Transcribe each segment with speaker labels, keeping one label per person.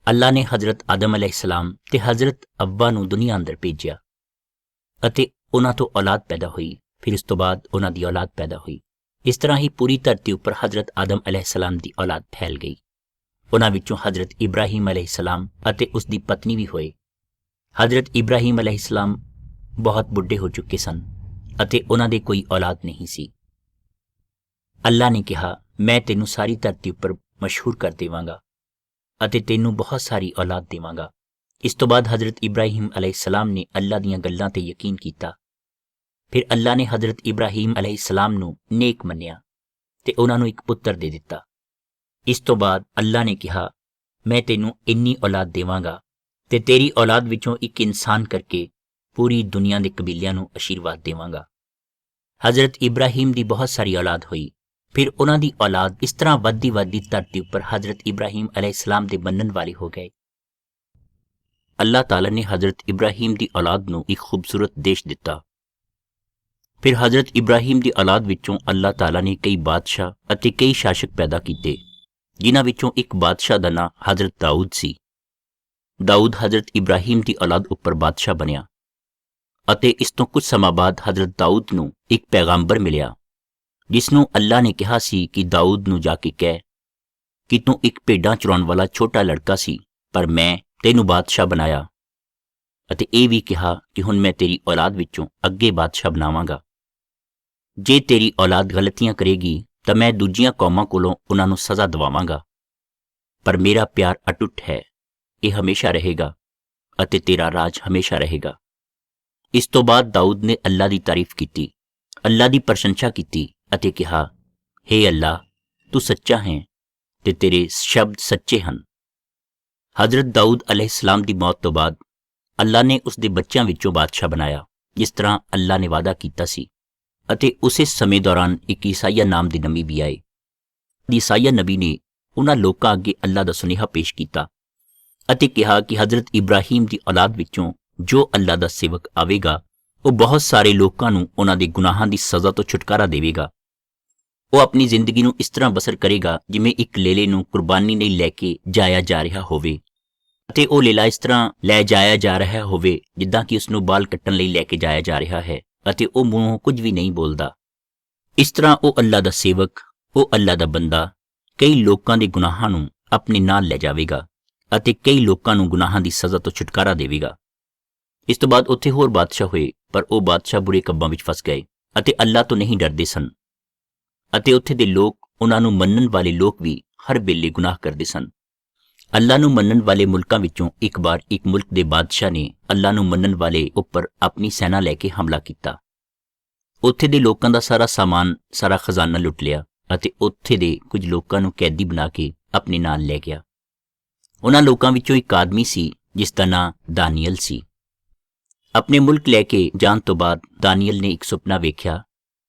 Speaker 1: ਅੱਲਾ ਨੇ ਹਜ਼ਰਤ ਆਦਮ ਅਲੈਹਿਸਲਾਮ ਤੇ ਹਜ਼ਰਤ ਅੱਵਾ ਨੂੰ ਦੁਨੀਆ ਅੰਦਰ ਭੇਜਿਆ ਅਤੇ ਉਹਨਾਂ ਤੋਂ ਔਲਾਦ ਪੈਦਾ ਹੋਈ। ਫਿਰ ਇਸ ਤੋਂ ਬਾਅਦ ਉਹਨਾਂ ਦੀ ਔਲਾਦ ਪੈਦਾ ਹੋਈ। ਇਸ ਤਰ੍ਹਾਂ ਹੀ ਪੂਰੀ ਧਰਤੀ ਉੱਪਰ ਹਜ਼ਰਤ ਆਦਮ ਅਲੈਹਿਸਲਾਮ ਦੀ ਔਲਾਦ ਫੈਲ ਗਈ। ਉਹਨਾਂ ਵਿੱਚੋਂ ਹਜ਼ਰਤ ਇਬਰਾਹੀਮ ਅਲੈਹਿਸਲਾਮ ਅਤੇ ਉਸ ਦੀ ਪਤਨੀ ਵੀ ਹੋਏ। ਹਜ਼ਰਤ ਇਬਰਾਹੀਮ ਅਲੈਹਿਸਲਾਮ ਬਹੁਤ ਬੁੱਢੇ ਹੋ ਚੁੱਕੇ ਸਨ ਅਤੇ ਉਹਨਾਂ ਦੇ ਕੋਈ ਔਲਾਦ ਨਹੀਂ ਸੀ। ਅੱਲਾ ਨੇ ਕਿਹਾ, ਮੈਂ ਤੈਨੂੰ ਸਾਰੀ ਧਰਤੀ ਉੱਪਰ ਮਸ਼ਹੂਰ ਕਰ ਦੇਵਾਂਗਾ ਅਤੇ ਤੈਨੂੰ ਬਹੁਤ ਸਾਰੀ ਔਲਾਦ ਦੇਵਾਂਗਾ। ਇਸ ਤੋਂ ਬਾਅਦ ਹਜ਼ਰਤ ਇਬਰਾਹੀਮ ਅਲੈਹਿਸਲਾਮ ਨੇ ਅੱਲਾ ਦੀਆਂ ਗੱਲਾਂ ਤੇ ਯਕੀਨ ਕੀਤਾ। ਫਿਰ ਅੱਲਾ ਨੇ ਹਜ਼ਰਤ ਇਬਰਾਹੀਮ ਅਲੈਹਿਸਲਾਮ ਨੂੰ ਨੇਕ ਮੰਨਿਆ ਤੇ ਉਹਨਾਂ ਨੂੰ ਇੱਕ ਪੁੱਤਰ ਦੇ ਦਿੱਤਾ। ਇਸ ਤੋਂ ਬਾਅਦ ਅੱਲਾ ਨੇ ਕਿਹਾ, ਮੈਂ ਤੈਨੂੰ ਇੰਨੀ ਔਲਾਦ ਦੇਵਾਂਗਾ ਤੇ ਤੇਰੀ ਔਲਾਦ ਵਿੱਚੋਂ ਇੱਕ ਇਨਸਾਨ ਕਰਕੇ ਪੂਰੀ ਦੁਨੀਆ ਦੇ ਕਬੀਲਿਆਂ ਨੂੰ ਅਸ਼ੀਰਵਾਦ ਦੇਵਾਂਗਾ। ਹਜ਼ਰਤ ਇਬਰਾਹੀਮ ਦੀ ਬਹੁਤ ਸਾਰੀ ਔਲਾਦ ਹੋਈ। ਫਿਰ ਉਹਨਾਂ ਦੀ ਔਲਾਦ ਇਸ ਤਰ੍ਹਾਂ ਵੱਧਦੀ ਧਰਤੀ ਉੱਪਰ ਹਜ਼ਰਤ ਇਬਰਾਹੀਮ ਅਲੈਹਿਸਲਾਮ ਦੇ ਮੰਨਣ ਵਾਲੇ ਹੋ ਗਏ। ਅੱਲਾਹ ਤਾਲਾ ਨੇ ਹਜ਼ਰਤ ਇਬਰਾਹੀਮ ਦੀ ਔਲਾਦ ਨੂੰ ਇੱਕ ਖੂਬਸੂਰਤ ਦੇਸ਼ ਦਿੱਤਾ। ਫਿਰ ਹਜ਼ਰਤ ਇਬਰਾਹੀਮ ਦੀ ਔਲਾਦ ਵਿੱਚੋਂ ਅੱਲਾਹ ਤਾਲਾ ਨੇ ਕਈ ਬਾਦਸ਼ਾਹ ਅਤੇ ਕਈ ਸ਼ਾਸਕ ਪੈਦਾ ਕੀਤੇ, ਜਿਨ੍ਹਾਂ ਵਿੱਚੋਂ ਇੱਕ ਬਾਦਸ਼ਾਹ ਦਾ ਨਾਂ ਹਜ਼ਰਤ ਦਾਊਦ ਸੀ। ਦਾਊਦ ਹਜ਼ਰਤ ਇਬਰਾਹੀਮ ਦੀ ਔਲਾਦ ਉੱਪਰ ਬਾਦਸ਼ਾਹ ਬਣਿਆ ਅਤੇ ਇਸ ਤੋਂ ਕੁਝ ਸਮਾਂ ਬਾਅਦ ਹਜ਼ਰਤ ਦਾਊਦ ਨੂੰ ਇੱਕ ਪੈਗੰਬਰ ਮਿਲਿਆ, ਜਿਸ ਨੂੰ ਅੱਲਾ ਨੇ ਕਿਹਾ ਸੀ ਕਿ ਦਾਊਦ ਨੂੰ ਜਾ ਕੇ ਕਹਿ ਕਿ ਤੂੰ ਇੱਕ ਭੇਡਾਂ ਚਰਾਉਣ ਵਾਲਾ ਛੋਟਾ ਲੜਕਾ ਸੀ, ਪਰ ਮੈਂ ਤੈਨੂੰ ਬਾਦਸ਼ਾਹ ਬਣਾਇਆ ਅਤੇ ਇਹ ਵੀ ਕਿਹਾ ਕਿ ਹੁਣ ਮੈਂ ਤੇਰੀ ਔਲਾਦ ਵਿੱਚੋਂ ਅੱਗੇ ਬਾਦਸ਼ਾਹ ਬਣਾਵਾਂਗਾ। ਜੇ ਤੇਰੀ ਔਲਾਦ ਗਲਤੀਆਂ ਕਰੇਗੀ ਤਾਂ ਮੈਂ ਦੂਜੀਆਂ ਕੌਮਾਂ ਕੋਲੋਂ ਉਹਨਾਂ ਨੂੰ ਸਜ਼ਾ ਦਿਵਾਵਾਂਗਾ, ਪਰ ਮੇਰਾ ਪਿਆਰ ਅਟੁੱਟ ਹੈ, ਇਹ ਹਮੇਸ਼ਾ ਰਹੇਗਾ ਅਤੇ ਤੇਰਾ ਰਾਜ ਹਮੇਸ਼ਾ ਰਹੇਗਾ। ਇਸ ਤੋਂ ਬਾਅਦ ਦਾਊਦ ਨੇ ਅੱਲਾ ਦੀ ਤਾਰੀਫ ਕੀਤੀ, ਅੱਲਾ ਦੀ ਪ੍ਰਸ਼ੰਸਾ ਕੀਤੀ ਅਤੇ ਕਿਹਾ, ਹੇ ਅੱਲਾ, ਤੂੰ ਸੱਚਾ ਹੈ ਤੇ ਤੇਰੇ ਸ਼ਬਦ ਸੱਚੇ ਹਨ। ਹਜ਼ਰਤ ਦਾਊਦ ਅਲੈਹਿਸਲਾਮ ਦੀ ਮੌਤ ਤੋਂ ਬਾਅਦ ਅੱਲਾ ਨੇ ਉਸ ਦੇ ਬੱਚਿਆਂ ਵਿੱਚੋਂ ਬਾਦਸ਼ਾਹ ਬਣਾਇਆ, ਜਿਸ ਤਰ੍ਹਾਂ ਅੱਲਾ ਨੇ ਵਾਅਦਾ ਕੀਤਾ ਸੀ। ਅਤੇ ਉਸੇ ਸਮੇਂ ਦੌਰਾਨ ਇੱਕ ਈਸਾਈਆ ਨਾਮ ਦੇ ਨਬੀ ਵੀ ਆਏ। ਈਸਾਈਆ ਨਬੀ ਨੇ ਉਹਨਾਂ ਲੋਕਾਂ ਅੱਗੇ ਅੱਲਾ ਦਾ ਸੁਨੇਹਾ ਪੇਸ਼ ਕੀਤਾ ਅਤੇ ਕਿਹਾ ਕਿ ਹਜ਼ਰਤ ਇਬਰਾਹੀਮ ਦੀ ਔਲਾਦ ਵਿੱਚੋਂ ਜੋ ਅੱਲਾ ਦਾ ਸੇਵਕ ਆਵੇਗਾ, ਉਹ ਬਹੁਤ ਸਾਰੇ ਲੋਕਾਂ ਨੂੰ ਉਹਨਾਂ ਦੇ ਗੁਨਾਹਾਂ ਦੀ ਸਜ਼ਾ ਤੋਂ ਛੁਟਕਾਰਾ ਦੇਵੇਗਾ। ਉਹ ਆਪਣੀ ਜ਼ਿੰਦਗੀ ਨੂੰ ਇਸ ਤਰ੍ਹਾਂ ਬਸਰ ਕਰੇਗਾ ਜਿਵੇਂ ਇੱਕ ਲੇਲੇ ਨੂੰ ਕੁਰਬਾਨੀ ਲਈ ਲੈ ਕੇ ਜਾਇਆ ਜਾ ਰਿਹਾ ਹੋਵੇ ਅਤੇ ਉਹ ਲੇਲਾ ਇਸ ਤਰ੍ਹਾਂ ਲੈ ਜਾਇਆ ਜਾ ਰਿਹਾ ਹੋਵੇ ਜਿੱਦਾਂ ਕਿ ਉਸਨੂੰ ਬਾਲ ਕੱਟਣ ਲਈ ਲੈ ਕੇ ਜਾਇਆ ਜਾ ਰਿਹਾ ਹੈ ਅਤੇ ਉਹ ਮੂੰਹੋਂ ਕੁਝ ਵੀ ਨਹੀਂ ਬੋਲਦਾ। ਇਸ ਤਰ੍ਹਾਂ ਉਹ ਅੱਲਾ ਦਾ ਸੇਵਕ, ਉਹ ਅੱਲਾ ਦਾ ਬੰਦਾ ਕਈ ਲੋਕਾਂ ਦੇ ਗੁਨਾਹਾਂ ਨੂੰ ਆਪਣੇ ਨਾਲ ਲੈ ਜਾਵੇਗਾ ਅਤੇ ਕਈ ਲੋਕਾਂ ਨੂੰ ਗੁਨਾਹਾਂ ਦੀ ਸਜ਼ਾ ਤੋਂ ਛੁਟਕਾਰਾ ਦੇਵੇਗਾ। ਇਸ ਤੋਂ ਬਾਅਦ ਉੱਥੇ ਹੋਰ ਬਾਦਸ਼ਾਹ ਹੋਏ, ਪਰ ਉਹ ਬਾਦਸ਼ਾਹ ਬੁਰੇ ਕੰਮਾਂ ਵਿੱਚ ਫਸ ਗਏ ਅਤੇ ਅੱਲਾ ਤੋਂ ਨਹੀਂ ਡਰਦੇ ਸਨ ਅਤੇ ਉੱਥੇ ਦੇ ਲੋਕ, ਉਹਨਾਂ ਨੂੰ ਮੰਨਣ ਵਾਲੇ ਲੋਕ ਵੀ ਹਰ ਵੇਲੇ ਗੁਨਾਹ ਕਰਦੇ ਸਨ। ਅੱਲਾ ਨੂੰ ਮੰਨਣ ਵਾਲੇ ਮੁਲਕਾਂ ਵਿੱਚੋਂ ਇੱਕ ਵਾਰ ਇੱਕ ਮੁਲਕ ਦੇ ਬਾਦਸ਼ਾਹ ਨੇ ਅੱਲਾ ਨੂੰ ਮੰਨਣ ਵਾਲੇ ਉੱਪਰ ਆਪਣੀ ਸੈਨਾ ਲੈ ਕੇ ਹਮਲਾ ਕੀਤਾ। ਉੱਥੇ ਦੇ ਲੋਕਾਂ ਦਾ ਸਾਰਾ ਸਾਮਾਨ, ਸਾਰਾ ਖਜ਼ਾਨਾ ਲੁੱਟ ਲਿਆ ਅਤੇ ਉੱਥੇ ਦੇ ਕੁਝ ਲੋਕਾਂ ਨੂੰ ਕੈਦੀ ਬਣਾ ਕੇ ਆਪਣੇ ਨਾਲ ਲੈ ਗਿਆ। ਉਹਨਾਂ ਲੋਕਾਂ ਵਿੱਚੋਂ ਇੱਕ ਆਦਮੀ ਸੀ ਜਿਸ ਦਾ ਨਾਂ ਦਾਨੀਅਲ ਸੀ। ਆਪਣੇ ਮੁਲਕ ਲੈ ਕੇ ਜਾਣ ਤੋਂ ਬਾਅਦ ਦਾਨੀਅਲ ਨੇ ਇੱਕ ਸੁਪਨਾ ਵੇਖਿਆ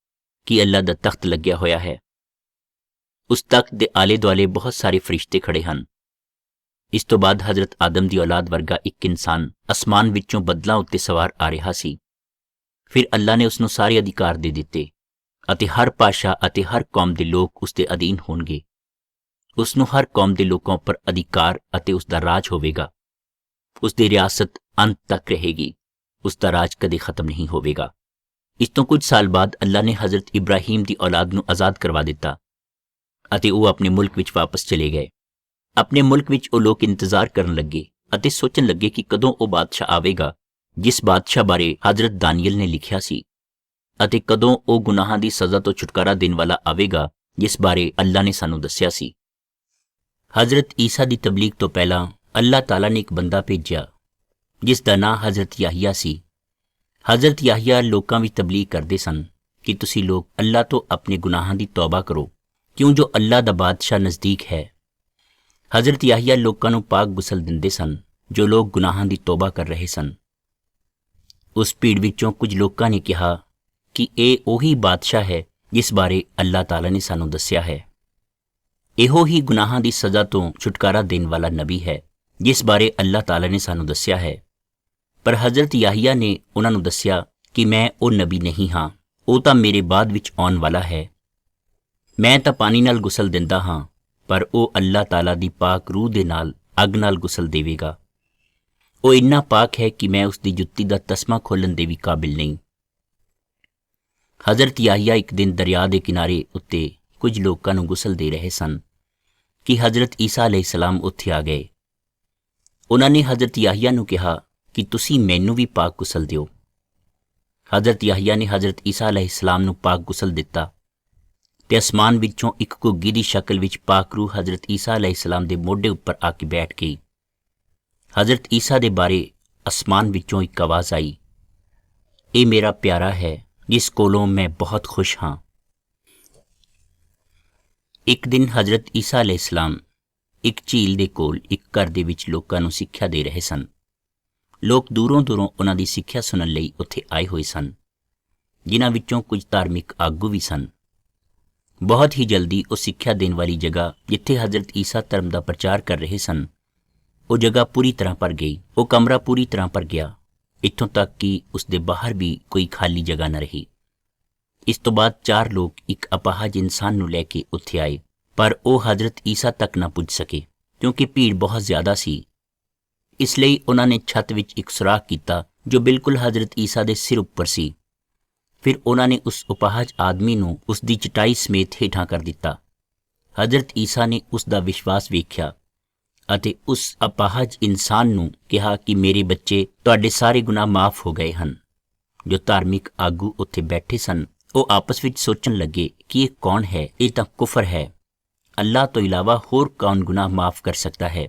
Speaker 1: ਕਿ ਅੱਲਾ ਦਾ ਤਖਤ ਲੱਗਿਆ ਹੋਇਆ ਹੈ। ਉਸ ਤਖਤ ਦੇ ਆਲੇ ਦੁਆਲੇ ਬਹੁਤ ਸਾਰੇ ਫਰਿਸ਼ਤੇ ਖੜੇ ਹਨ। ਇਸ ਤੋਂ ਬਾਅਦ ਹਜ਼ਰਤ ਆਦਮ ਦੀ ਔਲਾਦ ਵਰਗਾ ਇੱਕ ਇਨਸਾਨ ਅਸਮਾਨ ਵਿੱਚੋਂ ਬੱਦਲਾਂ ਉੱਤੇ ਸਵਾਰ ਆ ਰਿਹਾ ਸੀ। ਫਿਰ ਅੱਲਾ ਨੇ ਉਸ ਨੂੰ ਸਾਰੇ ਅਧਿਕਾਰ ਦੇ ਦਿੱਤੇ ਅਤੇ ਹਰ ਭਾਸ਼ਾ ਅਤੇ ਹਰ ਕੌਮ ਦੇ ਲੋਕ ਉਸ ਦੇ ਅਧੀਨ ਹੋਣਗੇ। ਉਸ ਨੂੰ ਹਰ ਕੌਮ ਦੇ ਲੋਕਾਂ ਉੱਪਰ ਅਧਿਕਾਰ ਅਤੇ ਉਸ ਦਾ ਰਾਜ ਹੋਵੇਗਾ। ਉਸ ਦੀ ਰਿਆਸਤ ਅੰਤ ਤੱਕ ਰਹੇਗੀ, ਉਸ ਦਾ ਰਾਜ ਕਦੇ ਖਤਮ ਨਹੀਂ ਹੋਵੇਗਾ। ਇਸ ਤੋਂ ਕੁਝ ਸਾਲ ਬਾਅਦ ਅੱਲਾ ਨੇ ਹਜ਼ਰਤ ਇਬਰਾਹੀਮ ਦੀ ਔਲਾਦ ਨੂੰ ਆਜ਼ਾਦ ਕਰਵਾ ਦਿੱਤਾ ਅਤੇ ਉਹ ਆਪਣੇ ਮੁਲਕ ਵਿੱਚ ਵਾਪਸ ਚਲੇ ਗਏ। ਆਪਣੇ ਮੁਲਕ ਵਿੱਚ ਉਹ ਲੋਕ ਇੰਤਜ਼ਾਰ ਕਰਨ ਲੱਗੇ ਅਤੇ ਸੋਚਣ ਲੱਗੇ ਕਿ ਕਦੋਂ ਉਹ ਬਾਦਸ਼ਾਹ ਆਵੇਗਾ ਜਿਸ ਬਾਦਸ਼ਾਹ ਬਾਰੇ ਹਜ਼ਰਤ ਦਾਨੀਅਲ ਨੇ ਲਿਖਿਆ ਸੀ ਅਤੇ ਕਦੋਂ ਉਹ ਗੁਨਾਹਾਂ ਦੀ ਸਜ਼ਾ ਤੋਂ ਛੁਟਕਾਰਾ ਦੇਣ ਵਾਲਾ ਆਵੇਗਾ ਜਿਸ ਬਾਰੇ ਅੱਲਾ ਨੇ ਸਾਨੂੰ ਦੱਸਿਆ ਸੀ। ਹਜ਼ਰਤ ਈਸਾ ਦੀ ਤਬਲੀਗ ਤੋਂ ਪਹਿਲਾਂ ਅੱਲਾਹ ਤਾਲਾ ਨੇ ਇੱਕ ਬੰਦਾ ਭੇਜਿਆ ਜਿਸ ਦਾ ਨਾਂ ਹਜ਼ਰਤ ਯਾਹਿਆ ਸੀ। ਹਜ਼ਰਤ ਯਾਹਿਆ ਲੋਕਾਂ ਵਿੱਚ ਤਬਲੀਗ ਕਰਦੇ ਸਨ ਕਿ ਤੁਸੀਂ ਲੋਕ ਅੱਲਾ ਤੋਂ ਆਪਣੇ ਗੁਨਾਹਾਂ ਦੀ ਤੌਬਾ ਕਰੋ, ਕਿਉਂ ਜੋ ਅੱਲਾ ਦਾ ਬਾਦਸ਼ਾਹ ਨਜ਼ਦੀਕ ਹੈ। ਹਜ਼ਰਤ ਯਾਹਿਆ ਲੋਕਾਂ ਨੂੰ ਪਾਕ ਗੁਸਲ ਦਿੰਦੇ ਸਨ ਜੋ ਲੋਕ ਗੁਨਾਹਾਂ ਦੀ ਤੌਬਾ ਕਰ ਰਹੇ ਸਨ। ਉਸ ਭੀੜ ਵਿੱਚੋਂ ਕੁਝ ਲੋਕਾਂ ਨੇ ਕਿਹਾ ਕਿ ਇਹ ਉਹੀ ਬਾਦਸ਼ਾਹ ਹੈ ਜਿਸ ਬਾਰੇ ਅੱਲਾਹ ਤਾਲਾ ਨੇ ਸਾਨੂੰ ਦੱਸਿਆ ਹੈ। ਇਹੋ ਹੀ ਗੁਨਾਹਾਂ ਦੀ ਸਜ਼ਾ ਤੋਂ ਛੁਟਕਾਰਾ ਦੇਣ ਵਾਲਾ ਨਬੀ ਹੈ ਜਿਸ ਬਾਰੇ ਅੱਲਾਹ ਤਾਲਾ ਨੇ ਸਾਨੂੰ ਦੱਸਿਆ ਹੈ। ਪਰ ਹਜ਼ਰਤ ਯਾਹਿਆ ਨੇ ਉਹਨਾਂ ਨੂੰ ਦੱਸਿਆ ਕਿ ਮੈਂ ਉਹ ਨਬੀ ਨਹੀਂ ਹਾਂ, ਉਹ ਤਾਂ ਮੇਰੇ ਬਾਅਦ ਵਿੱਚ ਆਉਣ ਵਾਲਾ ਹੈ। ਮੈਂ ਤਾਂ ਪਾਣੀ ਨਾਲ ਗੁਸਲ ਦਿੰਦਾ ਹਾਂ, ਪਰ ਉਹ ਅੱਲਾਹ ਤਾਲਾ ਦੀ ਪਾਕ ਰੂਹ ਦੇ ਨਾਲ ਅੱਗ ਨਾਲ ਗੁਸਲ ਦੇਵੇਗਾ। ਉਹ ਇੰਨਾ ਪਾਕ ਹੈ ਕਿ ਮੈਂ ਉਸ ਦੀ ਜੁੱਤੀ ਦਾ ਤਸਮਾ ਖੋਲ੍ਹਣ ਦੇ ਵੀ ਕਾਬਿਲ ਨਹੀਂ। ਹਜ਼ਰਤ ਯਾਹਿਆ ਇੱਕ ਦਿਨ ਦਰਿਆ ਦੇ ਕਿਨਾਰੇ ਉੱਤੇ ਕੁਝ ਲੋਕਾਂ ਨੂੰ ਗੁਸਲ ਦੇ ਰਹੇ ਸਨ ਕਿ ਹਜ਼ਰਤ ਈਸਾ ਅਲੈਹਿਸਲਾਮ ਉੱਥੇ ਆ ਗਏ। ਉਹਨਾਂ ਨੇ ਹਜ਼ਰਤ ਯਾਹਿਆ ਨੂੰ ਕਿਹਾ ਕਿ ਤੁਸੀਂ ਮੈਨੂੰ ਵੀ ਪਾਕ ਗੁਸਲ ਦਿਓ। ਹਜ਼ਰਤ ਯਾਹਿਆ ਨੇ ਹਜ਼ਰਤ ਈਸਾ ਅਲੈਹਿਸਲਾਮ ਨੂੰ ਪਾਕ ਗੁਸਲ ਦਿੱਤਾ ਤੇ ਅਸਮਾਨ ਵਿੱਚੋਂ ਇੱਕ ਘੁੱਗੀ ਦੀ ਸ਼ਕਲ ਵਿੱਚ ਪਾਕ ਰੂਹ ਹਜ਼ਰਤ ਈਸਾ ਅਲੈਹਿਸਲਾਮ ਦੇ ਮੋਢੇ ਉੱਪਰ ਆ ਕੇ ਬੈਠ ਗਈ। ਹਜ਼ਰਤ ਈਸਾ ਦੇ ਬਾਰੇ ਅਸਮਾਨ ਵਿੱਚੋਂ ਇੱਕ ਆਵਾਜ਼ ਆਈ, ਇਹ ਮੇਰਾ ਪਿਆਰਾ ਹੈ ਜਿਸ ਕੋਲੋਂ ਮੈਂ ਬਹੁਤ ਖੁਸ਼ ਹਾਂ। ਇੱਕ ਦਿਨ ਹਜ਼ਰਤ ਈਸਾ ਅਲੈਹਿਸਲਾਮ ਇੱਕ ਝੀਲ ਦੇ ਕੋਲ ਇੱਕ ਘਰ ਦੇ ਵਿੱਚ ਲੋਕਾਂ ਨੂੰ ਸਿੱਖਿਆ ਦੇ ਰਹੇ ਸਨ। ਲੋਕ ਦੂਰੋਂ ਦੂਰੋਂ ਉਹਨਾਂ ਦੀ ਸਿੱਖਿਆ ਸੁਣਨ ਲਈ ਉੱਥੇ ਆਏ ਹੋਏ ਸਨ, ਜਿਨ੍ਹਾਂ ਵਿੱਚੋਂ ਕੁਝ ਧਾਰਮਿਕ ਆਗੂ ਵੀ ਸਨ। ਬਹੁਤ ਹੀ ਜਲਦੀ ਉਹ ਸਿੱਖਿਆ ਦੇਣ ਵਾਲੀ ਜਗ੍ਹਾ ਜਿੱਥੇ ਹਜ਼ਰਤ ਈਸਾ ਧਰਮ ਦਾ ਪ੍ਰਚਾਰ ਕਰ ਰਹੇ ਸਨ, ਉਹ ਜਗ੍ਹਾ ਪੂਰੀ ਤਰ੍ਹਾਂ ਭਰ ਗਈ। ਉਹ ਕਮਰਾ ਪੂਰੀ ਤਰ੍ਹਾਂ ਭਰ ਗਿਆ, ਇੱਥੋਂ ਤੱਕ ਕਿ ਉਸ ਦੇ ਬਾਹਰ ਵੀ ਕੋਈ ਖਾਲੀ ਜਗ੍ਹਾ ਨਾ ਰਹੀ। ਇਸ ਤੋਂ ਬਾਅਦ 4 ਲੋਕ ਇੱਕ ਅਪਾਹਜ ਇਨਸਾਨ ਨੂੰ ਲੈ ਕੇ ਉੱਥੇ ਆਏ, ਪਰ ਉਹ ਹਜ਼ਰਤ ਈਸਾ ਤੱਕ ਨਾ ਪੁੱਜ ਸਕੇ ਕਿਉਂਕਿ ਭੀੜ ਬਹੁਤ ਜ਼ਿਆਦਾ ਸੀ। ਇਸ ਲਈ ਉਹਨਾਂ ਨੇ ਛੱਤ ਵਿੱਚ ਇੱਕ ਸੁਰਾਖ ਕੀਤਾ ਜੋ ਬਿਲਕੁਲ ਹਜ਼ਰਤ ਈਸਾ ਦੇ ਸਿਰ ਉੱਪਰ ਸੀ। ਫਿਰ ਉਹਨਾਂ ਨੇ ਉਸ ਅਪਾਹਜ ਆਦਮੀ ਨੂੰ ਉਸ ਦੀ ਚਟਾਈ ਸਮੇਤ ਹੇਠਾਂ ਕਰ ਦਿੱਤਾ। ਹਜ਼ਰਤ ਈਸਾ ਨੇ ਉਸ ਦਾ ਵਿਸ਼ਵਾਸ ਵੇਖਿਆ ਅਤੇ ਉਸ ਅਪਾਹਜ ਇਨਸਾਨ ਨੂੰ ਕਿਹਾ ਕਿ ਮੇਰੇ ਬੱਚੇ, ਤੁਹਾਡੇ ਸਾਰੇ ਗੁਨਾਹ ਮਾਫ ਹੋ ਗਏ ਹਨ। ਜੋ ਧਾਰਮਿਕ ਆਗੂ ਉੱਥੇ ਬੈਠੇ ਸਨ ਉਹ ਆਪਸ ਵਿੱਚ ਸੋਚਣ ਲੱਗੇ ਕਿ ਇਹ ਕੌਣ ਹੈ? ਇਹ ਤਾਂ ਕੁਫਰ ਹੈ। ਅੱਲਾਹ ਤੋਂ ਇਲਾਵਾ ਹੋਰ ਕੌਣ ਗੁਨਾਹ ਮਾਫ ਕਰ ਸਕਦਾ ਹੈ?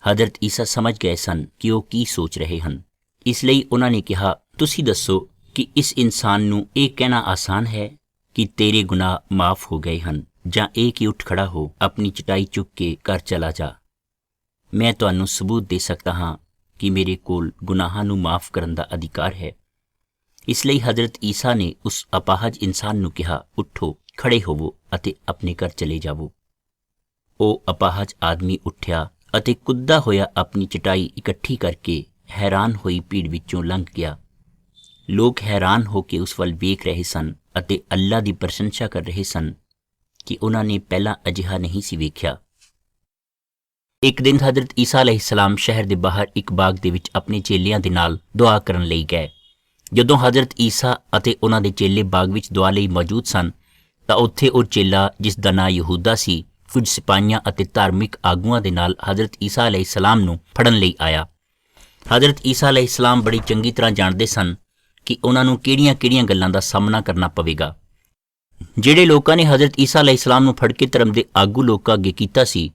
Speaker 1: ਹਜ਼ਰਤ ਈਸਾ ਸਮਝ ਗਏ ਸਨ ਕਿ ਉਹ ਕੀ ਸੋਚ ਰਹੇ ਹਨ। ਇਸ ਲਈ ਉਹਨਾਂ ਨੇ ਕਿਹਾ, ਤੁਸੀਂ ਦੱਸੋ ਕਿ ਇਸ ਇਨਸਾਨ ਨੂੰ ਇਹ ਕਹਿਣਾ ਆਸਾਨ ਹੈ ਕਿ ਤੇਰੇ ਗੁਨਾਹ ਮਾਫ ਹੋ ਗਏ ਹਨ, ਜਾਂ ਇਹ ਕਿ ਉੱਠ ਖੜਾ ਹੋ, ਆਪਣੀ ਚਟਾਈ ਚੁੱਕ ਕੇ ਘਰ ਚਲਾ ਜਾ। ਮੈਂ ਤੁਹਾਨੂੰ ਸਬੂਤ ਦੇ ਸਕਦਾ ਹਾਂ ਕਿ ਮੇਰੇ ਕੋਲ ਗੁਨਾਹਾਂ ਨੂੰ ਮਾਫ ਕਰਨ ਦਾ ਅਧਿਕਾਰ ਹੈ। ਇਸ ਲਈ ਹਜ਼ਰਤ ਈਸਾ ਨੇ ਉਸ ਅਪਾਹਜ ਇਨਸਾਨ ਨੂੰ ਕਿਹਾ, ਉੱਠੋ, ਖੜੇ ਹੋਵੋ ਅਤੇ ਆਪਣੇ ਘਰ ਚਲੇ ਜਾਵੋ। ਉਹ ਅਪਾਹਜ ਆਦਮੀ ਉੱਠਿਆ ਅਤੇ ਕੁੱਦਾ ਹੋਇਆ ਆਪਣੀ ਚਟਾਈ ਇਕੱਠੀ ਕਰਕੇ ਹੈਰਾਨ ਹੋਈ ਭੀੜ ਵਿੱਚੋਂ ਲੰਘ ਗਿਆ। ਲੋਕ ਹੈਰਾਨ ਹੋ ਕੇ ਉਸ ਵੱਲ ਵੇਖ ਰਹੇ ਸਨ ਅਤੇ ਅੱਲਾਹ ਦੀ ਪ੍ਰਸ਼ੰਸਾ ਕਰ ਰਹੇ ਸਨ ਕਿ ਉਹਨਾਂ ਨੇ ਪਹਿਲਾਂ ਅਜਿਹਾ ਨਹੀਂ ਸੀ ਵੇਖਿਆ। ਇੱਕ ਦਿਨ ਹਜ਼ਰਤ ਈਸਾ ਅਲੈਹਿਸਲਾਮ ਸ਼ਹਿਰ ਦੇ ਬਾਹਰ ਇੱਕ ਬਾਗ ਦੇ ਵਿੱਚ ਆਪਣੇ ਚੇਲਿਆਂ ਦੇ ਨਾਲ ਦੁਆ ਕਰਨ ਲਈ ਗਏ। ਜਦੋਂ ਹਜ਼ਰਤ ਈਸਾ ਅਤੇ ਉਹਨਾਂ ਦੇ ਚੇਲੇ ਬਾਗ ਵਿੱਚ ਦੁਆ ਲਈ ਮੌਜੂਦ ਸਨ ਤਾਂ ਉੱਥੇ ਉਹ ਚੇਲਾ ਜਿਸ ਦਾ ਨਾਂ ਯਹੂਦਾ ਸੀ, ਕੁਝ ਸਿਪਾਹੀਆਂ ਅਤੇ ਧਾਰਮਿਕ ਆਗੂਆਂ ਦੇ ਨਾਲ ਹਜ਼ਰਤ ਈਸਾ ਅਲੈਹਿਸਲਾਮ ਨੂੰ ਫੜਨ ਲਈ ਆਇਆ। ਹਜ਼ਰਤ ਈਸਾ ਅਲੈਹਿਸਲਾਮ ਬੜੀ ਚੰਗੀ ਤਰ੍ਹਾਂ ਜਾਣਦੇ ਸਨ ਕਿ ਉਹਨਾਂ ਨੂੰ ਕਿਹੜੀਆਂ-ਕਿਹੜੀਆਂ ਗੱਲਾਂ ਦਾ ਸਾਹਮਣਾ ਕਰਨਾ ਪਵੇਗਾ। ਜਿਹੜੇ ਲੋਕਾਂ ਨੇ ਹਜ਼ਰਤ ਈਸਾ ਅਲੈਹਿਸਲਾਮ ਨੂੰ ਫੜ ਕੇ ਧਰਮ ਦੇ ਆਗੂ ਲੋਕਾਂ ਅੱਗੇ ਕੀਤਾ ਸੀ,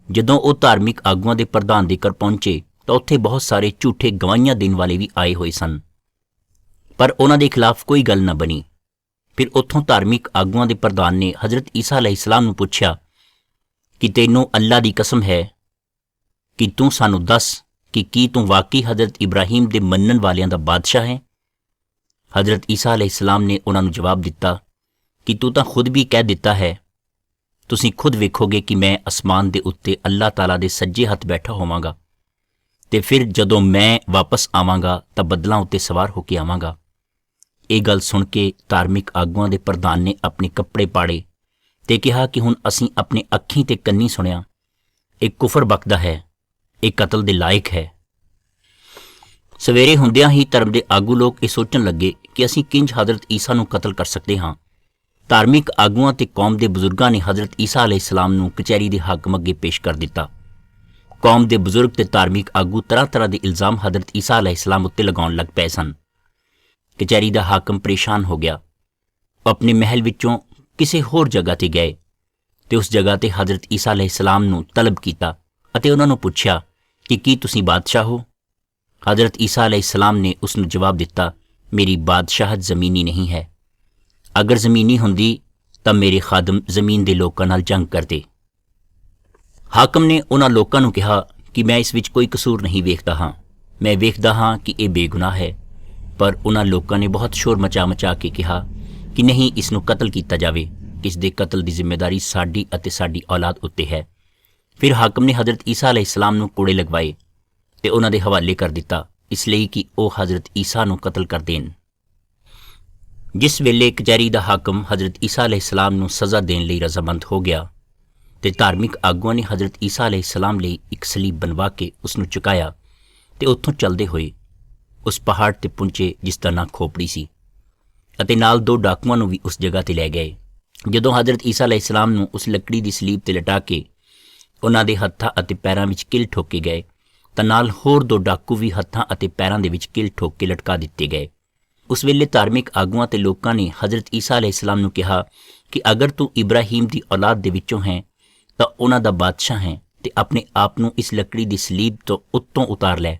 Speaker 1: ਜਦੋਂ ਉਹ ਧਾਰਮਿਕ ਆਗੂਆਂ ਦੇ ਪ੍ਰਧਾਨ ਦੇ ਘਰ ਪਹੁੰਚੇ ਤਾਂ ਉੱਥੇ ਬਹੁਤ ਸਾਰੇ ਝੂਠੇ ਗਵਾਹੀਆਂ ਦੇਣ ਵਾਲੇ ਵੀ ਆਏ ਹੋਏ ਸਨ, ਪਰ ਉਹਨਾਂ ਦੇ ਖਿਲਾਫ ਕੋਈ ਗੱਲ ਨਾ ਬਣੀ। ਫਿਰ ਉੱਥੋਂ ਧਾਰਮਿਕ ਆਗੂਆਂ ਦੇ ਪ੍ਰਧਾਨ ਨੇ ਹਜ਼ਰਤ ਈਸਾ ਅਲੈਹਿਸਲਾਮ ਨੂੰ ਪੁੱਛਿਆ ਕਿ ਤੈਨੂੰ ਅੱਲਾਹ ਦੀ ਕਸਮ ਹੈ ਕਿ ਤੂੰ ਸਾਨੂੰ ਦੱਸ ਕਿ ਕੀ ਤੂੰ ਵਾਕਈ ਹਜ਼ਰਤ ਇਬਰਾਹੀਮ ਦੇ ਮੰਨਣ ਵਾਲਿਆਂ ਦਾ ਬਾਦਸ਼ਾਹ ਹੈ? ਹਜ਼ਰਤ ਈਸਾ ਅਲੈਹਿਸਲਾਮ ਨੇ ਉਹਨਾਂ ਨੂੰ ਜਵਾਬ ਦਿੱਤਾ ਕਿ ਤੂੰ ਤਾਂ ਖੁਦ ਵੀ ਕਹਿ ਦਿੱਤਾ ਹੈ, ਤੁਸੀਂ ਖੁਦ ਵੇਖੋਗੇ ਕਿ ਮੈਂ ਅਸਮਾਨ ਦੇ ਉੱਤੇ ਅੱਲਾਹ ਤਾਲਾ ਦੇ ਸੱਜੇ ਹੱਥ ਬੈਠਾ ਹੋਵਾਂਗਾ ਤੇ ਫਿਰ ਜਦੋਂ ਮੈਂ ਵਾਪਸ ਆਵਾਂਗਾ ਤਾਂ ਬੱਦਲਾਂ ਉੱਤੇ ਸਵਾਰ ਹੋ ਕੇ ਆਵਾਂਗਾ। ਇਹ ਗੱਲ ਸੁਣ ਕੇ ਧਾਰਮਿਕ ਆਗੂਆਂ ਦੇ ਪ੍ਰਧਾਨ ਨੇ ਆਪਣੇ ਕੱਪੜੇ ਪਾੜੇ ਤੇ ਕਿਹਾ ਕਿ ਹੁਣ ਅਸੀਂ ਆਪਣੇ ਅੱਖੀਂ ਤੇ ਕੰਨੀ ਸੁਣਿਆ, ਇਹ ਕੁਫਰ ਬਕਦਾ ਹੈ, ਇਹ ਕਤਲ ਦੇ ਲਾਇਕ ਹੈ। ਸਵੇਰੇ ਹੁੰਦਿਆਂ ਹੀ ਧਰਮ ਦੇ ਆਗੂ ਲੋਕ ਇਹ ਸੋਚਣ ਲੱਗੇ ਕਿ ਅਸੀਂ ਕਿੰਜ ਹਜ਼ਰਤ ਈਸਾ ਨੂੰ ਕਤਲ ਕਰ ਸਕਦੇ ਹਾਂ। ਧਾਰਮਿਕ ਆਗੂਆਂ ਤੇ ਕੌਮ ਦੇ ਬਜ਼ੁਰਗਾਂ ਨੇ ਹਜ਼ਰਤ ਈਸਾ ਅਲੈਹਿਸਲਾਮ ਨੂੰ ਕਚਹਿਰੀ ਦੇ ਹਾਕਮ ਅੱਗੇ ਪੇਸ਼ ਕਰ ਦਿੱਤਾ। ਕੌਮ ਦੇ ਬਜ਼ੁਰਗ ਤੇ ਧਾਰਮਿਕ ਆਗੂ ਤਰ੍ਹਾਂ-ਤਰ੍ਹਾਂ ਦੇ ਇਲਜ਼ਾਮ ਹਜ਼ਰਤ ਈਸਾ ਅਲੈਹਿਸਲਾਮ ਉੱਤੇ ਲਗਾਉਣ ਲੱਗ ਪਏ ਸਨ। ਕਚਹਿਰੀ ਦਾ ਹਾਕਮ ਪਰੇਸ਼ਾਨ ਹੋ ਗਿਆ। ਉਹ ਆਪਣੇ ਮਹਿਲ ਵਿੱਚੋਂ ਕਿਸੇ ਹੋਰ ਜਗ੍ਹਾ ਤੇ ਗਏ ਤੇ ਉਸ ਜਗ੍ਹਾ ਤੇ ਹਜ਼ਰਤ ਈਸਾ ਅਲੈਹਿਸਲਾਮ ਨੂੰ ਤਲਬ ਕੀਤਾ ਅਤੇ ਉਹਨਾਂ ਨੂੰ ਪੁੱਛਿਆ ਕਿ ਕੀ ਤੁਸੀਂ ਬਾਦਸ਼ਾਹ ਹੋ? ਹਜ਼ਰਤ ਈਸਾ ਅਲੈਹਿਸਲਾਮ ਨੇ ਉਸ ਨੂੰ ਜਵਾਬ ਦਿੱਤਾ, ਮੇਰੀ ਬਾਦਸ਼ਾਹਤ ਜ਼ਮੀਨੀ ਨਹੀਂ ਹੈ। ਅਗਰ ਜ਼ਮੀਨੀ ਹੁੰਦੀ ਤਾਂ ਮੇਰੇ ਖਾਦਮ ਜ਼ਮੀਨ ਦੇ ਲੋਕਾਂ ਨਾਲ ਜੰਗ ਕਰਦੇ। ਹਾਕਮ ਨੇ ਉਹਨਾਂ ਲੋਕਾਂ ਨੂੰ ਕਿਹਾ ਕਿ ਮੈਂ ਇਸ ਵਿੱਚ ਕੋਈ ਕਸੂਰ ਨਹੀਂ ਵੇਖਦਾ ਹਾਂ, ਮੈਂ ਵੇਖਦਾ ਹਾਂ ਕਿ ਇਹ ਬੇਗੁਨਾਹ ਹੈ। ਪਰ ਉਹਨਾਂ ਲੋਕਾਂ ਨੇ ਬਹੁਤ ਸ਼ੋਰ ਮਚਾ ਕੇ ਕਿਹਾ ਕਿ ਨਹੀਂ, ਇਸ ਨੂੰ ਕਤਲ ਕੀਤਾ ਜਾਵੇ, ਇਸ ਦੇ ਕਤਲ ਦੀ ਜ਼ਿੰਮੇਵਾਰੀ ਸਾਡੀ ਅਤੇ ਸਾਡੀ ਔਲਾਦ ਉੱਤੇ ਹੈ। ਫਿਰ ਹਾਕਮ ਨੇ ਹਜ਼ਰਤ ਈਸਾ ਅਲੈਹਿਸਲਾਮ ਨੂੰ ਕੋੜੇ ਲਗਵਾਏ ਤੇ ਉਹਨਾਂ ਦੇ ਹਵਾਲੇ ਕਰ ਦਿੱਤਾ, ਇਸ ਲਈ ਕਿ ਉਹ ਹਜ਼ਰਤ ਈਸਾ ਨੂੰ ਕਤਲ ਕਰ ਦੇਣ। ਜਿਸ ਵੇਲੇ ਕਚਹਿਰੀ ਦਾ ਹਾਕਮ ਹਜ਼ਰਤ ਈਸਾ ਅਲੈਹਿਸਲਾਮ ਨੂੰ ਸਜ਼ਾ ਦੇਣ ਲਈ ਰਜ਼ਾਮੰਦ ਹੋ ਗਿਆ ਤੇ ਧਾਰਮਿਕ ਆਗੂਆਂ ਨੇ ਹਜ਼ਰਤ ਈਸਾ ਅਲੈਹਿਸਲਾਮ ਲਈ ਇੱਕ ਸਲੀਬ ਬਣਵਾ ਕੇ ਉਸ ਨੂੰ ਚੁਕਾਇਆ ਤੇ ਉੱਥੋਂ ਚੱਲਦੇ ਹੋਏ ਉਸ ਪਹਾੜ ਤੇ ਪਹੁੰਚੇ ਜਿਸ ਦਾ ਨਾਂ ਖੋਪੜੀ ਸੀ, ਅਤੇ ਨਾਲ 2 ਡਾਕੂਆਂ ਨੂੰ ਵੀ ਉਸ ਜਗ੍ਹਾ ਤੇ ਲੈ ਗਏ। ਜਦੋਂ ਹਜ਼ਰਤ ਈਸਾ ਅਲੈਹਿਸਲਾਮ ਨੂੰ ਉਸ ਲੱਕੜੀ ਦੀ ਸਲੀਬ ਤੇ ਲਟਾ ਕੇ ਉਹਨਾਂ ਦੇ ਹੱਥਾਂ ਅਤੇ ਪੈਰਾਂ ਵਿੱਚ ਕਿੱਲ ਠੋਕੇ ਗਏ ਤਾਂ ਨਾਲ ਹੋਰ 2 ਡਾਕੂ ਵੀ ਹੱਥਾਂ ਅਤੇ ਪੈਰਾਂ ਦੇ ਵਿੱਚ ਕਿੱਲ ਠੋਕ ਕੇ ਲਟਕਾ ਦਿੱਤੇ ਗਏ। ਉਸ ਵੇਲੇ ਧਾਰਮਿਕ ਆਗੂਆਂ ਤੇ ਲੋਕਾਂ ਨੇ ਹਜ਼ਰਤ ਈਸਾ ਅਲੈਹਿਸਲਾਮ ਨੂੰ ਕਿਹਾ ਕਿ ਅਗਰ ਤੂੰ ਇਬਰਾਹੀਮ ਦੀ ਔਲਾਦ ਦੇ ਵਿੱਚੋਂ ਹੈ ਤਾਂ ਉਹਨਾਂ ਦਾ ਬਾਦਸ਼ਾਹ ਹੈ ਤੇ ਆਪਣੇ ਆਪ ਨੂੰ ਇਸ ਲੱਕੜੀ ਦੀ ਸਲੀਬ ਤੋਂ ਉੱਤੋਂ ਉਤਾਰ ਲੈ।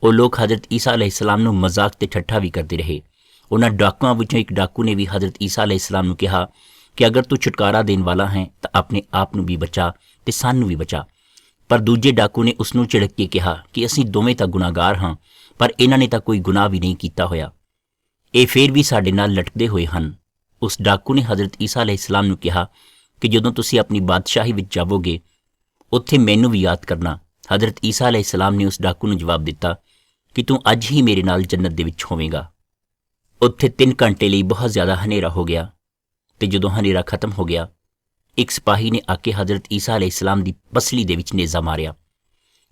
Speaker 1: ਉਹ ਲੋਕ ਹਜ਼ਰਤ ਈਸਾ ਅਲੈਹਿਸਲਾਮ ਨੂੰ ਮਜ਼ਾਕ ਤੇ ਠੱਠਾ ਵੀ ਕਰਦੇ ਰਹੇ। ਉਹਨਾਂ ਡਾਕੂਆਂ ਵਿੱਚੋਂ ਇੱਕ ਡਾਕੂ ਨੇ ਵੀ ਹਜ਼ਰਤ ਈਸਾ ਅਲੈਹਿਸਲਾਮ ਨੂੰ ਕਿਹਾ ਕਿ ਅਗਰ ਤੂੰ ਛੁਟਕਾਰਾ ਦੇਣ ਵਾਲਾ ਹੈ ਤਾਂ ਆਪਣੇ ਆਪ ਨੂੰ ਵੀ ਬਚਾ ਤੇ ਸਾਨੂੰ ਵੀ ਬਚਾ। ਪਰ ਦੂਜੇ ਡਾਕੂ ਨੇ ਉਸ ਨੂੰ ਝਿੜਕ ਕੇ ਕਿਹਾ ਕਿ ਅਸੀਂ ਦੋਵੇਂ ਤਾਂ ਗੁਨਾਹਗਾਰ ਹਾਂ, ਪਰ ਇਹਨਾਂ ਨੇ ਤਾਂ ਕੋਈ ਗੁਨਾਹ ਵੀ ਨਹੀਂ ਕੀਤਾ ਹੋਇਆ, ਇਹ ਫੇਰ ਵੀ ਸਾਡੇ ਨਾਲ ਲਟਕਦੇ ਹੋਏ ਹਨ। ਉਸ ਡਾਕੂ ਨੇ ਹਜ਼ਰਤ ਈਸਾ ਅਲੈਹਿਸਲਾਮ ਨੂੰ ਕਿਹਾ ਕਿ ਜਦੋਂ ਤੁਸੀਂ ਆਪਣੀ ਬਾਦਸ਼ਾਹੀ ਵਿੱਚ ਜਾਵੋਗੇ ਉੱਥੇ ਮੈਨੂੰ ਵੀ ਯਾਦ ਕਰਨਾ। ਹਜ਼ਰਤ ਈਸਾ ਅਲੈਹਿਸਲਾਮ ਨੇ ਉਸ ਡਾਕੂ ਨੂੰ ਜਵਾਬ ਦਿੱਤਾ ਕਿ ਤੂੰ ਅੱਜ ਹੀ ਮੇਰੇ ਨਾਲ ਜੰਨਤ ਦੇ ਵਿੱਚ ਹੋਵੇਂਗਾ। ਉੱਥੇ 3 ਘੰਟੇ ਲਈ ਬਹੁਤ ਜ਼ਿਆਦਾ ਹਨੇਰਾ ਹੋ ਗਿਆ ਤੇ ਜਦੋਂ ਹਨੇਰਾ ਖਤਮ ਹੋ ਗਿਆ, ਇੱਕ ਸਿਪਾਹੀ ਨੇ ਆ ਕੇ ਹਜ਼ਰਤ ਈਸਾ ਅਲੈਹਿਸਲਾਮ ਦੀ ਪਸਲੀ ਦੇ ਵਿੱਚ ਨੇਜ਼ਾ ਮਾਰਿਆ,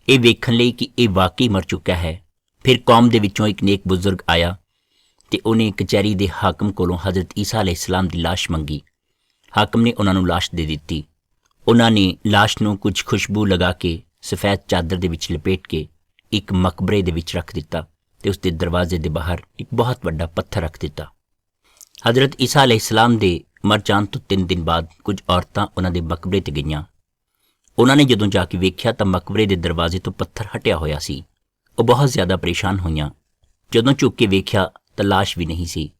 Speaker 1: ਇਹ ਵੇਖਣ ਲਈ ਕਿ ਇਹ ਵਾਕਈ ਮਰ ਚੁੱਕਾ ਹੈ। ਫਿਰ ਕੌਮ ਦੇ ਵਿੱਚੋਂ ਇੱਕ ਨੇਕ ਬਜ਼ੁਰਗ ਆਇਆ ਤੇ ਉਹਨੇ ਕਚਹਿਰੀ ਦੇ ਹਾਕਮ ਕੋਲੋਂ ਹਜ਼ਰਤ ਈਸਾ ਅਲੈਹਿਸਲਾਮ ਦੀ ਲਾਸ਼ ਮੰਗੀ। ਹਾਕਮ ਨੇ ਉਹਨਾਂ ਨੂੰ ਲਾਸ਼ ਦੇ ਦਿੱਤੀ। ਉਹਨਾਂ ਨੇ ਲਾਸ਼ ਨੂੰ ਕੁਝ ਖੁਸ਼ਬੂ ਲਗਾ ਕੇ ਸਫੈਦ ਚਾਦਰ ਦੇ ਵਿੱਚ ਲਪੇਟ ਕੇ ਇੱਕ ਮਕਬਰੇ ਦੇ ਵਿੱਚ ਰੱਖ ਦਿੱਤਾ ਤੇ ਉਸ ਦੇ ਦਰਵਾਜ਼ੇ ਦੇ ਬਾਹਰ ਇੱਕ ਬਹੁਤ ਵੱਡਾ ਪੱਥਰ ਰੱਖ ਦਿੱਤਾ। ਹਜ਼ਰਤ ਈਸਾ ਅਲੈਹਿਸਲਾਮ ਦੇ ਮਰ ਜਾਣ ਤੋਂ 3 ਦਿਨ ਬਾਅਦ ਕੁਝ ਔਰਤਾਂ ਉਹਨਾਂ ਦੇ ਮਕਬਰੇ ਤੇ ਗਈਆਂ। ਉਹਨਾਂ ਨੇ ਜਦੋਂ ਜਾ ਕੇ ਵੇਖਿਆ ਤਾਂ ਮਕਬਰੇ ਦੇ ਦਰਵਾਜ਼ੇ ਤੋਂ ਪੱਥਰ ਹਟਿਆ ਹੋਇਆ ਸੀ। ਉਹ ਬਹੁਤ ਜ਼ਿਆਦਾ ਪਰੇਸ਼ਾਨ ਹੋਈਆਂ। ਜਦੋਂ ਝੁੱਕ ਕੇ ਵੇਖਿਆ ਤਾਂ ਲਾਸ਼ ਵੀ ਨਹੀਂ ਸੀ।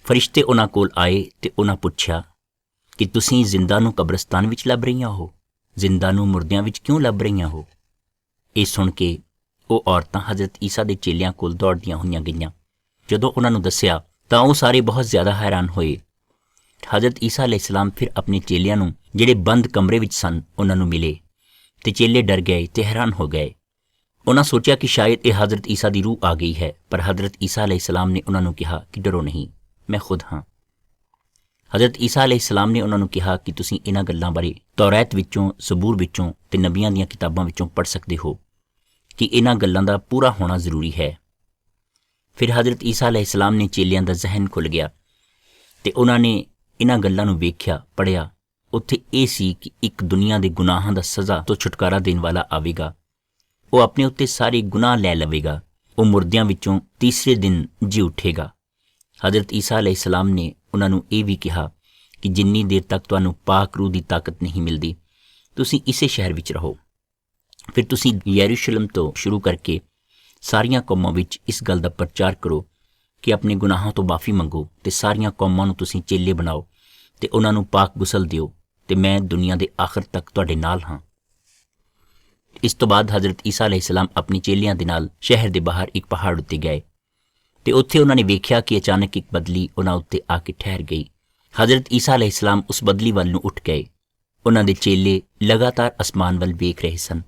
Speaker 1: ਫਰਿਸ਼ਤੇ ਉਹਨਾਂ ਕੋਲ ਆਏ ਤੇ ਉਹਨਾਂ ਪੁੱਛਿਆ ਕਿ ਤੁਸੀਂ ਜ਼ਿੰਦਾ ਨੂੰ ਕਬਰਸਤਾਨ ਵਿੱਚ ਲੱਭ ਰਹੀਆਂ ਹੋ, ਜ਼ਿੰਦਾ ਨੂੰ ਮੁਰਦਿਆਂ ਵਿੱਚ ਕਿਉਂ ਲੱਭ ਰਹੀਆਂ ਹੋ? ਇਹ ਸੁਣ ਕੇ ਉਹ ਔਰਤਾਂ ਹਜ਼ਰਤ ਈਸਾ ਦੇ ਚੇਲਿਆਂ ਕੋਲ ਦੌੜਦੀਆਂ ਹੋਈਆਂ ਗਈਆਂ। ਜਦੋਂ ਉਹਨਾਂ ਨੂੰ ਦੱਸਿਆ ਤਾਂ ਉਹ ਸਾਰੇ ਬਹੁਤ ਜ਼ਿਆਦਾ ਹੈਰਾਨ ਹੋਏ। ਹਜ਼ਰਤ ਈਸਾ ਅਲੈਹਿਸਲਾਮ ਫਿਰ ਆਪਣੇ ਚੇਲਿਆਂ ਨੂੰ ਜਿਹੜੇ ਬੰਦ ਕਮਰੇ ਵਿੱਚ ਸਨ ਉਹਨਾਂ ਨੂੰ ਮਿਲੇ ਤੇ ਚੇਲੇ ਡਰ ਗਏ ਤੇ ਹੈਰਾਨ ਹੋ ਗਏ। ਉਹਨਾਂ ਸੋਚਿਆ ਕਿ ਸ਼ਾਇਦ ਇਹ ਹਜ਼ਰਤ ਈਸਾ ਦੀ ਰੂਹ ਆ ਗਈ ਹੈ, ਪਰ ਹਜ਼ਰਤ ਈਸਾ ਅਲੈਹਿਸਲਾਮ ਨੇ ਉਹਨਾਂ ਨੂੰ ਕਿਹਾ ਕਿ ਡਰੋ ਨਹੀਂ, ਮੈਂ ਖੁਦ ਹਾਂ। ਹਜ਼ਰਤ ਈਸਾ ਅਲੈਹਿਸਲਾਮ ਨੇ ਉਹਨਾਂ ਨੂੰ ਕਿਹਾ ਕਿ ਤੁਸੀਂ ਇਹਨਾਂ ਗੱਲਾਂ ਬਾਰੇ ਤੌਰਾਤ ਵਿੱਚੋਂ, ਜ਼ਬੂਰ ਵਿੱਚੋਂ ਤੇ ਨਬੀਆਂ ਦੀਆਂ ਕਿਤਾਬਾਂ ਵਿੱਚੋਂ ਪੜ੍ਹ ਸਕਦੇ ਹੋ ਕਿ ਇਹਨਾਂ ਗੱਲਾਂ ਦਾ ਪੂਰਾ ਹੋਣਾ ਜ਼ਰੂਰੀ ਹੈ। ਫਿਰ ਹਜ਼ਰਤ ਈਸਾ ਅਲੈਹਿਸਲਾਮ ਨੇ ਚੇਲਿਆਂ ਦਾ ਜ਼ਹਿਨ ਖੁੱਲ੍ਹ ਗਿਆ ਤੇ ਉਹਨਾਂ ਨੇ ਇਹਨਾਂ ਗੱਲਾਂ ਨੂੰ ਵੇਖਿਆ, ਪੜ੍ਹਿਆ। ਉੱਥੇ ਇਹ ਸੀ ਕਿ ਇੱਕ ਦੁਨੀਆ ਦੇ ਗੁਨਾਹਾਂ ਦਾ ਸਜ਼ਾ ਤੋਂ ਛੁਟਕਾਰਾ ਦੇਣ ਵਾਲਾ ਆਵੇਗਾ। ਉਹ ਆਪਣੇ ਉੱਤੇ ਸਾਰੇ ਗੁਨਾਹ ਲੈ ਲਵੇਗਾ। ਉਹ ਮੁਰਦਿਆਂ ਵਿੱਚੋਂ ਤੀਸਰੇ ਦਿਨ ਜੀ ਉੱਠੇਗਾ। ਹਜ਼ਰਤ ਈਸਾ ਅਲੈਹਿਸਲਾਮ ਨੇ ਉਹਨਾਂ ਨੂੰ ਇਹ ਵੀ ਕਿਹਾ ਕਿ ਜਿੰਨੀ ਦੇਰ ਤੱਕ ਤੁਹਾਨੂੰ ਪਾਕ ਰੂਹ ਦੀ ਤਾਕਤ ਨਹੀਂ ਮਿਲਦੀ, ਤੁਸੀਂ ਇਸੇ ਸ਼ਹਿਰ ਵਿੱਚ ਰਹੋ। ਫਿਰ ਤੁਸੀਂ ਯਰੂਸ਼ਲਮ ਤੋਂ ਸ਼ੁਰੂ ਕਰਕੇ ਸਾਰੀਆਂ ਕੌਮਾਂ ਵਿੱਚ ਇਸ ਗੱਲ ਦਾ ਪ੍ਰਚਾਰ ਕਰੋ ਕਿ ਆਪਣੇ ਗੁਨਾਹਾਂ ਤੋਂ ਮਾਫੀ ਮੰਗੋ ਤੇ ਸਾਰੀਆਂ ਕੌਮਾਂ ਨੂੰ ਤੁਸੀਂ ਚੇਲੇ ਬਣਾਓ ਤੇ ਉਹਨਾਂ ਨੂੰ ਪਾਕ ਗੁਸਲ ਦਿਓ ਤੇ ਮੈਂ ਦੁਨੀਆ ਦੇ ਆਖਰ ਤੱਕ ਤੁਹਾਡੇ ਨਾਲ ਹਾਂ। ਇਸ ਤੋਂ ਬਾਅਦ ਹਜ਼ਰਤ ਈਸਾ ਅਲੈਹਿਸਲਾਮ ਆਪਣੀ ਚੇਲਿਆਂ ਦੇ ਨਾਲ ਸ਼ਹਿਰ ਦੇ ਬਾਹਰ ਇੱਕ ਪਹਾੜ ਉੱਤੇ ਗਏ ਤੇ ਉੱਥੇ ਉਹਨਾਂ ਨੇ ਵੇਖਿਆ ਕਿ ਅਚਾਨਕ ਇੱਕ ਬਦਲੀ ਉਹਨਾਂ ਉੱਤੇ ਆ ਕੇ ਠਹਿਰ ਗਈ। ਹਜ਼ਰਤ ਈਸਾ ਅਲੈਹਿਸਲਾਮ ਉਸ ਬਦਲੀ ਵੱਲ ਨੂੰ ਉੱਠ ਗਏ। ਉਹਨਾਂ ਦੇ ਚੇਲੇ ਲਗਾਤਾਰ ਅਸਮਾਨ ਵੱਲ ਵੇਖ ਰਹੇ ਸਨ।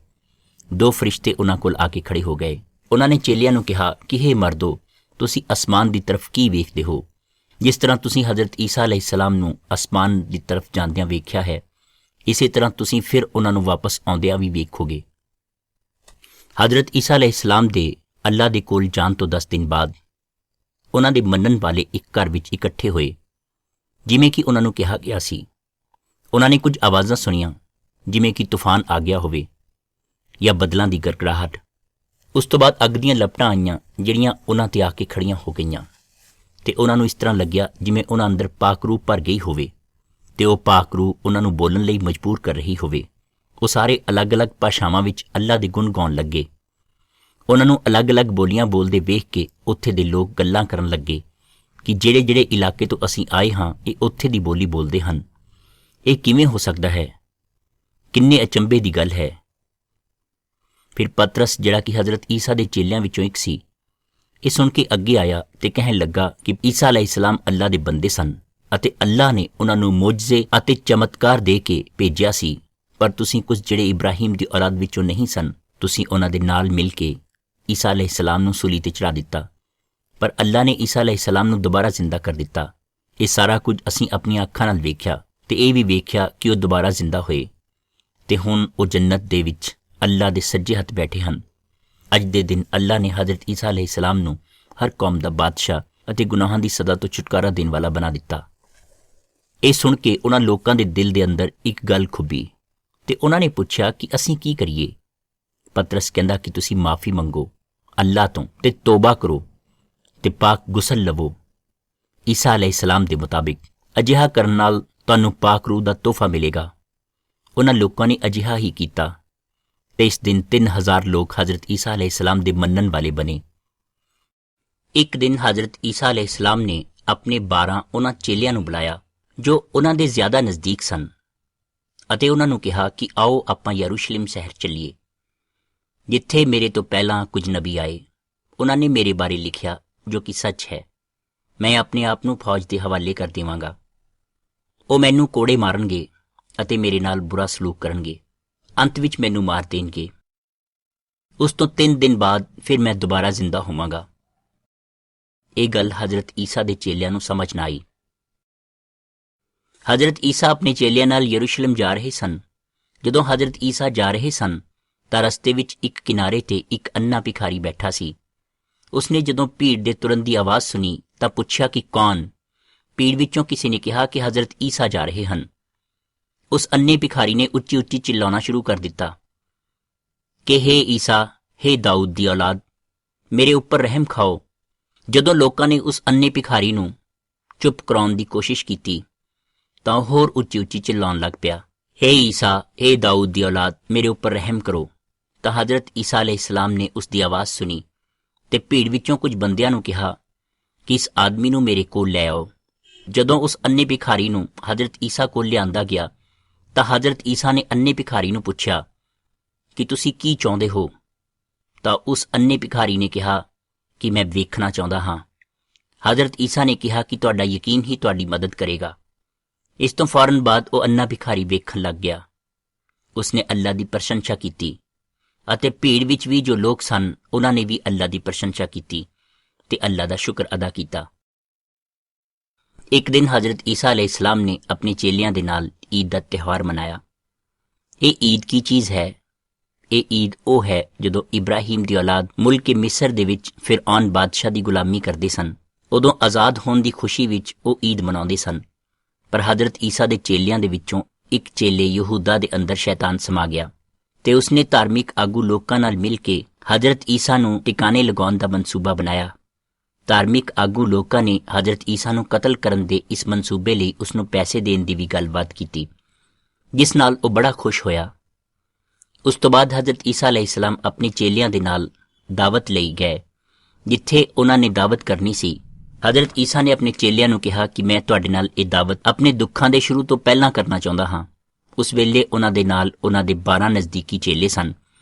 Speaker 1: 2 ਫਰਿਸ਼ਤੇ ਉਹਨਾਂ ਕੋਲ ਆ ਕੇ ਖੜੇ ਹੋ ਗਏ। ਉਹਨਾਂ ਨੇ ਚੇਲਿਆਂ ਨੂੰ ਕਿਹਾ ਕਿ ਹੇ ਮਰਦੋ, ਤੁਸੀਂ ਅਸਮਾਨ ਦੀ ਤਰਫ ਕੀ ਵੇਖਦੇ ਹੋ? ਜਿਸ ਤਰ੍ਹਾਂ ਤੁਸੀਂ ਹਜ਼ਰਤ ਈਸਾ ਅਲੈਹਿਸਲਾਮ ਨੂੰ ਅਸਮਾਨ ਦੀ ਤਰਫ ਜਾਂਦਿਆਂ ਵੇਖਿਆ ਹੈ, ਇਸੇ ਤਰ੍ਹਾਂ ਤੁਸੀਂ ਫਿਰ ਉਹਨਾਂ ਨੂੰ ਵਾਪਸ ਆਉਂਦਿਆਂ ਵੀ ਵੇਖੋਗੇ। ਹਜ਼ਰਤ ਈਸਾ ਅਲੈਹਿਸਲਾਮ ਦੇ ਅੱਲਾ ਦੇ ਕੋਲ ਜਾਣ ਤੋਂ 10 ਦਿਨ ਬਾਅਦ ਉਹਨਾਂ ਦੇ ਮੰਨਣ ਵਾਲੇ ਇੱਕ ਘਰ ਵਿੱਚ ਇਕੱਠੇ ਹੋਏ, ਜਿਵੇਂ ਕਿ ਉਹਨਾਂ ਨੂੰ ਕਿਹਾ ਗਿਆ ਸੀ। ਉਹਨਾਂ ਨੇ ਕੁਝ ਆਵਾਜ਼ਾਂ ਸੁਣੀਆਂ, ਜਿਵੇਂ ਕਿ ਤੂਫਾਨ ਆ ਗਿਆ ਹੋਵੇ ਜਾਂ ਬੱਦਲਾਂ ਦੀ ਗੜਗੜਾਹਟ। ਉਸ ਤੋਂ ਬਾਅਦ ਅੱਗ ਦੀਆਂ ਲਪਟਾਂ ਆਈਆਂ ਜਿਹੜੀਆਂ ਉਹਨਾਂ 'ਤੇ ਆ ਕੇ ਖੜੀਆਂ ਹੋ ਗਈਆਂ ਤੇ ਉਹਨਾਂ ਨੂੰ ਇਸ ਤਰ੍ਹਾਂ ਲੱਗਿਆ ਜਿਵੇਂ ਉਹਨਾਂ ਅੰਦਰ ਪਾਕ ਰੂਹ ਭਰ ਗਈ ਹੋਵੇ ਤੇ ਉਹ ਪਾਕ ਰੂਹ ਉਹਨਾਂ ਨੂੰ ਬੋਲਣ ਲਈ ਮਜਬੂਰ ਕਰ ਰਹੀ ਹੋਵੇ। ਉਹ ਸਾਰੇ ਅਲੱਗ-ਅਲੱਗ ਭਾਸ਼ਾਵਾਂ ਵਿੱਚ ਅੱਲਾ ਦੇ ਗੁਣ ਗਾਉਣ ਲੱਗੇ। ਉਹਨਾਂ ਨੂੰ ਅਲੱਗ-ਅਲੱਗ ਬੋਲੀਆਂ ਬੋਲਦੇ ਵੇਖ ਕੇ ਉੱਥੇ ਦੇ ਲੋਕ ਗੱਲਾਂ ਕਰਨ ਲੱਗੇ ਕਿ ਜਿਹੜੇ ਇਲਾਕੇ ਤੋਂ ਅਸੀਂ ਆਏ ਹਾਂ ਇਹ ਉੱਥੇ ਦੀ ਬੋਲੀ ਬੋਲਦੇ ਹਨ। ਇਹ ਕਿਵੇਂ ਹੋ ਸਕਦਾ ਹੈ? ਕਿੰਨੇ ਅਚੰਭੇ ਦੀ ਗੱਲ ਹੈ। ਫਿਰ ਪਤਰਸ, ਜਿਹੜਾ ਕਿ ਹਜ਼ਰਤ ਈਸਾ ਦੇ ਚੇਲਿਆਂ ਵਿੱਚੋਂ ਇੱਕ ਸੀ, ਇਹ ਸੁਣ ਕੇ ਅੱਗੇ ਆਇਆ ਤੇ ਕਹਿਣ ਲੱਗਾ ਕਿ ਈਸਾ ਅਲੈਹਿਸਲਾਮ ਅੱਲਾ ਦੇ ਬੰਦੇ ਸਨ ਅਤੇ ਅੱਲਾ ਨੇ ਉਹਨਾਂ ਨੂੰ ਮੁਜਜ਼ੇ ਅਤੇ ਚਮਤਕਾਰ ਦੇ ਕੇ ਭੇਜਿਆ ਸੀ, ਪਰ ਤੁਸੀਂ ਕੁਝ ਜਿਹੜੇ ਇਬਰਾਹੀਮ ਦੀ ਔਲਾਦ ਵਿੱਚੋਂ ਨਹੀਂ ਸਨ, ਤੁਸੀਂ ਉਹਨਾਂ ਦੇ ਨਾਲ ਮਿਲ ਕੇ ਈਸਾ ਅਲੈਹਿਸਲਾਮ ਨੂੰ ਸੂਲੀ ਤੇ ਚੜ੍ਹਾ ਦਿੱਤਾ। ਪਰ ਅੱਲਾ ਨੇ ਈਸਾ ਅਲੈਹਿਸਲਾਮ ਨੂੰ ਦੁਬਾਰਾ ਜ਼ਿੰਦਾ ਕਰ ਦਿੱਤਾ। ਇਹ ਸਾਰਾ ਕੁਝ ਅਸੀਂ ਆਪਣੀਆਂ ਅੱਖਾਂ ਨਾਲ ਵੇਖਿਆ ਤੇ ਇਹ ਵੀ ਵੇਖਿਆ ਕਿ ਉਹ ਦੁਬਾਰਾ ਜ਼ਿੰਦਾ ਹੋਏ। ਤੇ ਹੁਣ ਉਹ ਜੰਨਤ ਦੇ ਵਿੱਚ ਅੱਲਾ ਦੇ ਸੱਜੇ ਹੱਥ ਬੈਠੇ ਹਨ। ਅੱਜ ਦੇ ਦਿਨ ਅੱਲਾ ਨੇ ਹਜ਼ਰਤ ਈਸਾ ਅਲੈਹਿਸਲਾਮ ਨੂੰ ਹਰ ਕੌਮ ਦਾ ਬਾਦਸ਼ਾਹ ਅਤੇ ਗੁਨਾਹਾਂ ਦੀ ਸਜ਼ਾ ਤੋਂ ਛੁਟਕਾਰਾ ਦੇਣ ਵਾਲਾ ਬਣਾ ਦਿੱਤਾ। ਇਹ ਸੁਣ ਕੇ ਉਹਨਾਂ ਲੋਕਾਂ ਦੇ ਦਿਲ ਦੇ ਅੰਦਰ ਇੱਕ ਗੱਲ ਖੁੱਭੀ ਤੇ ਉਹਨਾਂ ਨੇ ਪੁੱਛਿਆ ਕਿ ਅਸੀਂ ਕੀ ਕਰੀਏ। ਪਤਰਸ ਕਹਿੰਦਾ ਕਿ ਤੁਸੀਂ ਮਾਫੀ ਮੰਗੋ ਅੱਲਾ ਤੋਂ ਤੇ ਤੋਬਾ ਕਰੋ ਤੇ ਪਾਕ ਗੁਸਲ ਲਵੋ। ਈਸਾ ਅਲੈਹਿਸਲਾਮ ਦੇ ਮੁਤਾਬਿਕ ਅਜਿਹਾ ਕਰਨ ਨਾਲ ਤੁਹਾਨੂੰ ਪਾਕ ਰੂਹ ਦਾ ਤੋਹਫਾ ਮਿਲੇਗਾ। ਉਹਨਾਂ ਲੋਕਾਂ ਨੇ ਅਜਿਹਾ ਹੀ ਕੀਤਾ ਤੇ ਇਸ ਦਿਨ 3000 ਲੋਕ ਹਜ਼ਰਤ ਈਸਾ ਅਲੈਹਿਸਲਾਮ ਦੇ ਮੰਨਣ ਵਾਲੇ ਬਣੇ। ਇੱਕ ਦਿਨ ਹਜ਼ਰਤ ਈਸਾ ਅਲੈਹਿਸਲਾਮ ਨੇ ਆਪਣੇ 12 ਉਹਨਾਂ ਚੇਲਿਆਂ ਨੂੰ ਬੁਲਾਇਆ ਜੋ ਉਹਨਾਂ ਦੇ ਜ਼ਿਆਦਾ ਨਜ਼ਦੀਕ ਸਨ ਅਤੇ ਉਹਨਾਂ ਨੂੰ ਕਿਹਾ ਕਿ ਆਓ ਆਪਾਂ ਯਰੂਸ਼ਲਮ ਸ਼ਹਿਰ ਚੱਲੀਏ, ਜਿੱਥੇ ਮੇਰੇ ਤੋਂ ਪਹਿਲਾਂ ਕੁਝ ਨਬੀ ਆਏ। ਉਹਨਾਂ ਨੇ ਮੇਰੇ ਬਾਰੇ ਲਿਖਿਆ ਜੋ ਕਿ ਸੱਚ ਹੈ। ਮੈਂ ਆਪਣੇ ਆਪ ਨੂੰ ਫੌਜ ਦੇ ਹਵਾਲੇ ਕਰ ਦੇਵਾਂਗਾ। ਉਹ ਮੈਨੂੰ ਕੋੜੇ ਮਾਰਨਗੇ ਅਤੇ ਮੇਰੇ ਨਾਲ ਬੁਰਾ ਸਲੂਕ ਕਰਨਗੇ। ਅੰਤ ਵਿੱਚ ਮੈਨੂੰ ਮਾਰ ਦੇਣਗੇ। ਉਸ ਤੋਂ 3 ਦਿਨ ਬਾਅਦ ਫਿਰ ਮੈਂ ਦੁਬਾਰਾ ਜ਼ਿੰਦਾ ਹੋਵਾਂਗਾ। ਇਹ ਗੱਲ ਹਜ਼ਰਤ ਈਸਾ ਦੇ ਚੇਲਿਆਂ ਨੂੰ ਸਮਝ ਨਾ ਆਈ। ਹਜ਼ਰਤ ਈਸਾ ਆਪਣੇ ਚੇਲਿਆਂ ਨਾਲ ਯਰੂਸ਼ਲਮ ਜਾ ਰਹੇ ਸਨ। ਜਦੋਂ ਹਜ਼ਰਤ ਈਸਾ ਜਾ ਰਹੇ ਸਨ ਤਾਂ ਰਸਤੇ ਵਿੱਚ ਇੱਕ ਕਿਨਾਰੇ ਤੇ ਇੱਕ ਅੰਨਾ ਭਿਖਾਰੀ ਬੈਠਾ ਸੀ। ਉਸਨੇ ਜਦੋਂ ਭੀੜ ਦੇ ਤੁਰਨ ਦੀ ਆਵਾਜ਼ ਸੁਣੀ ਤਾਂ ਪੁੱਛਿਆ ਕਿ ਕੌਣ। ਭੀੜ ਵਿੱਚੋਂ ਕਿਸੇ ਨੇ ਕਿਹਾ ਕਿ ਹਜ਼ਰਤ ਈਸਾ ਜਾ ਰਹੇ ਹਨ। ਉਸ ਅੰਨੇ ਭਿਖਾਰੀ ਨੇ ਉੱਚੀ ਉੱਚੀ ਚਿল্ਲਾਉਣਾ ਸ਼ੁਰੂ ਕਰ ਦਿੱਤਾ ਕਿ ਹੇ ਈਸਾ, ਹੇ ਦਾਊਦ ਦੀ ਔਲਾਦ, ਮੇਰੇ ਉੱਪਰ ਰਹਿਮ ਖਾਓ। ਜਦੋਂ ਲੋਕਾਂ ਨੇ ਉਸ ਅੰਨੇ ਭਿਖਾਰੀ ਨੂੰ ਚੁੱਪ ਕਰਾਉਣ ਦੀ ਕੋਸ਼ਿਸ਼ ਕੀਤੀ ਤਾਂ ਉਹ ਹੋਰ ਉੱਚੀ ਉੱਚੀ ਚਿল্ਲਾਉਣ ਲੱਗ ਪਿਆ, ਹੇ ਈਸਾ, ਹੇ ਦਾਊਦ ਦੀ ਔਲਾਦ, ਮੇਰੇ ਉੱਪਰ ਰਹਿਮ ਕਰੋ। ਤਾਂ ਹਜ਼ਰਤ ਈਸਾ ਅਲੈਹਿਸਲਾਮ ਨੇ ਉਸ ਦੀ ਆਵਾਜ਼ ਸੁਣੀ ਤੇ ਭੀੜ ਵਿੱਚੋਂ ਕੁਝ ਬੰਦਿਆਂ ਨੂੰ ਕਿਹਾ ਕਿ ਇਸ ਆਦਮੀ ਨੂੰ ਮੇਰੇ ਕੋਲ ਲੈ ਆਓ। ਜਦੋਂ ਉਸ ਅੰਨੇ ਭਿਖਾਰੀ ਨੂੰ ਹਜ਼ਰਤ ਈਸਾ ਕੋਲ ਲਿਆਂਦਾ ਗਿਆ ਤਾਂ ਹਜ਼ਰਤ ਈਸਾ ਨੇ ਅੰਨੇ ਭਿਖਾਰੀ ਨੂੰ ਪੁੱਛਿਆ ਕਿ ਤੁਸੀਂ ਕੀ ਚਾਹੁੰਦੇ ਹੋ। ਤਾਂ ਉਸ ਅੰਨੇ ਭਿਖਾਰੀ ਨੇ ਕਿਹਾ ਕਿ ਮੈਂ ਵੇਖਣਾ ਚਾਹੁੰਦਾ ਹਾਂ। ਹਜ਼ਰਤ ਈਸਾ ਨੇ ਕਿਹਾ ਕਿ ਤੁਹਾਡਾ ਯਕੀਨ ਹੀ ਤੁਹਾਡੀ ਮਦਦ ਕਰੇਗਾ। ਇਸ ਤੋਂ ਫੌਰਨ ਬਾਅਦ ਉਹ ਅੰਨਾ ਭਿਖਾਰੀ ਵੇਖਣ ਲੱਗ ਗਿਆ। ਉਸਨੇ ਅੱਲਾ ਦੀ ਪ੍ਰਸ਼ੰਸਾ ਕੀਤੀ ਅਤੇ ਭੀੜ ਵਿੱਚ ਵੀ ਜੋ ਲੋਕ ਸਨ ਉਹਨਾਂ ਨੇ ਵੀ ਅੱਲਾ ਦੀ ਪ੍ਰਸ਼ੰਸਾ ਕੀਤੀ ਤੇ ਅੱਲਾ ਦਾ ਸ਼ੁਕਰ ਅਦਾ ਕੀਤਾ। ਇੱਕ ਦਿਨ ਹਜ਼ਰਤ ਈਸਾ ਅਲੈਹਿਸਲਾਮ ਨੇ ਆਪਣੇ ਚੇਲਿਆਂ ਦੇ ਨਾਲ ਈਦ ਦਾ ਤਿਉਹਾਰ ਮਨਾਇਆ। ਇਹ ਈਦ ਕੀ ਚੀਜ਼ ਹੈ? ਇਹ ਈਦ ਉਹ ਹੈ ਜਦੋਂ ਇਬਰਾਹੀਮ ਦੀ ਔਲਾਦ ਮੁਲਕ ਮਿਸਰ ਦੇ ਵਿੱਚ ਫਿਰੌਨ ਬਾਦਸ਼ਾਹ ਦੀ ਗੁਲਾਮੀ ਕਰਦੇ ਸਨ। ਉਦੋਂ ਆਜ਼ਾਦ ਹੋਣ ਦੀ ਖੁਸ਼ੀ ਵਿੱਚ ਉਹ ਈਦ ਮਨਾਉਂਦੇ ਸਨ। ਪਰ ਹਜ਼ਰਤ ਈਸਾ ਦੇ ਚੇਲਿਆਂ ਦੇ ਵਿੱਚੋਂ ਇੱਕ ਚੇਲੇ ਯਹੂਦਾ ਦੇ ਅੰਦਰ ਸ਼ੈਤਾਨ ਸਮਾ ਗਿਆ ਤੇ ਉਸਨੇ ਧਾਰਮਿਕ ਆਗੂ ਲੋਕਾਂ ਨਾਲ ਮਿਲ ਕੇ ਹਜ਼ਰਤ ਈਸਾ ਨੂੰ ਟਿਕਾਣੇ ਲਗਾਉਣ ਦਾ ਮਨਸੂਬਾ ਬਣਾਇਆ। ਧਾਰਮਿਕ ਆਗੂ ਲੋਕਾਂ ਨੇ ਹਜ਼ਰਤ ਈਸਾ ਨੂੰ ਕਤਲ ਕਰਨ ਦੇ ਇਸ ਮਨਸੂਬੇ ਲਈ ਉਸਨੂੰ ਪੈਸੇ ਦੇਣ ਦੀ ਵੀ ਗੱਲਬਾਤ ਕੀਤੀ, ਜਿਸ ਨਾਲ ਉਹ ਬੜਾ ਖੁਸ਼ ਹੋਇਆ। ਉਸ ਤੋਂ ਬਾਅਦ ਹਜ਼ਰਤ ਈਸਾ ਅਲੈਹਿਸਲਾਮ ਆਪਣੇ ਚੇਲਿਆਂ ਦੇ ਨਾਲ ਦਾਵਤ ਲਈ ਗਏ, ਜਿੱਥੇ ਉਹਨਾਂ ਨੇ ਦਾਵਤ ਕਰਨੀ ਸੀ। ਹਜ਼ਰਤ ਈਸਾ ਨੇ ਆਪਣੇ ਚੇਲਿਆਂ ਨੂੰ ਕਿਹਾ ਕਿ ਮੈਂ ਤੁਹਾਡੇ ਨਾਲ ਇਹ ਦਾਵਤ ਆਪਣੇ ਦੁੱਖਾਂ ਦੇ ਸ਼ੁਰੂ ਤੋਂ ਪਹਿਲਾਂ ਕਰਨਾ ਚਾਹੁੰਦਾ ਹਾਂ। ਉਸ ਵੇਲੇ ਉਹਨਾਂ ਦੇ ਨਾਲ ਉਹਨਾਂ ਦੇ 12 ਨਜ਼ਦੀਕੀ ਚੇਲੇ ਸਨ।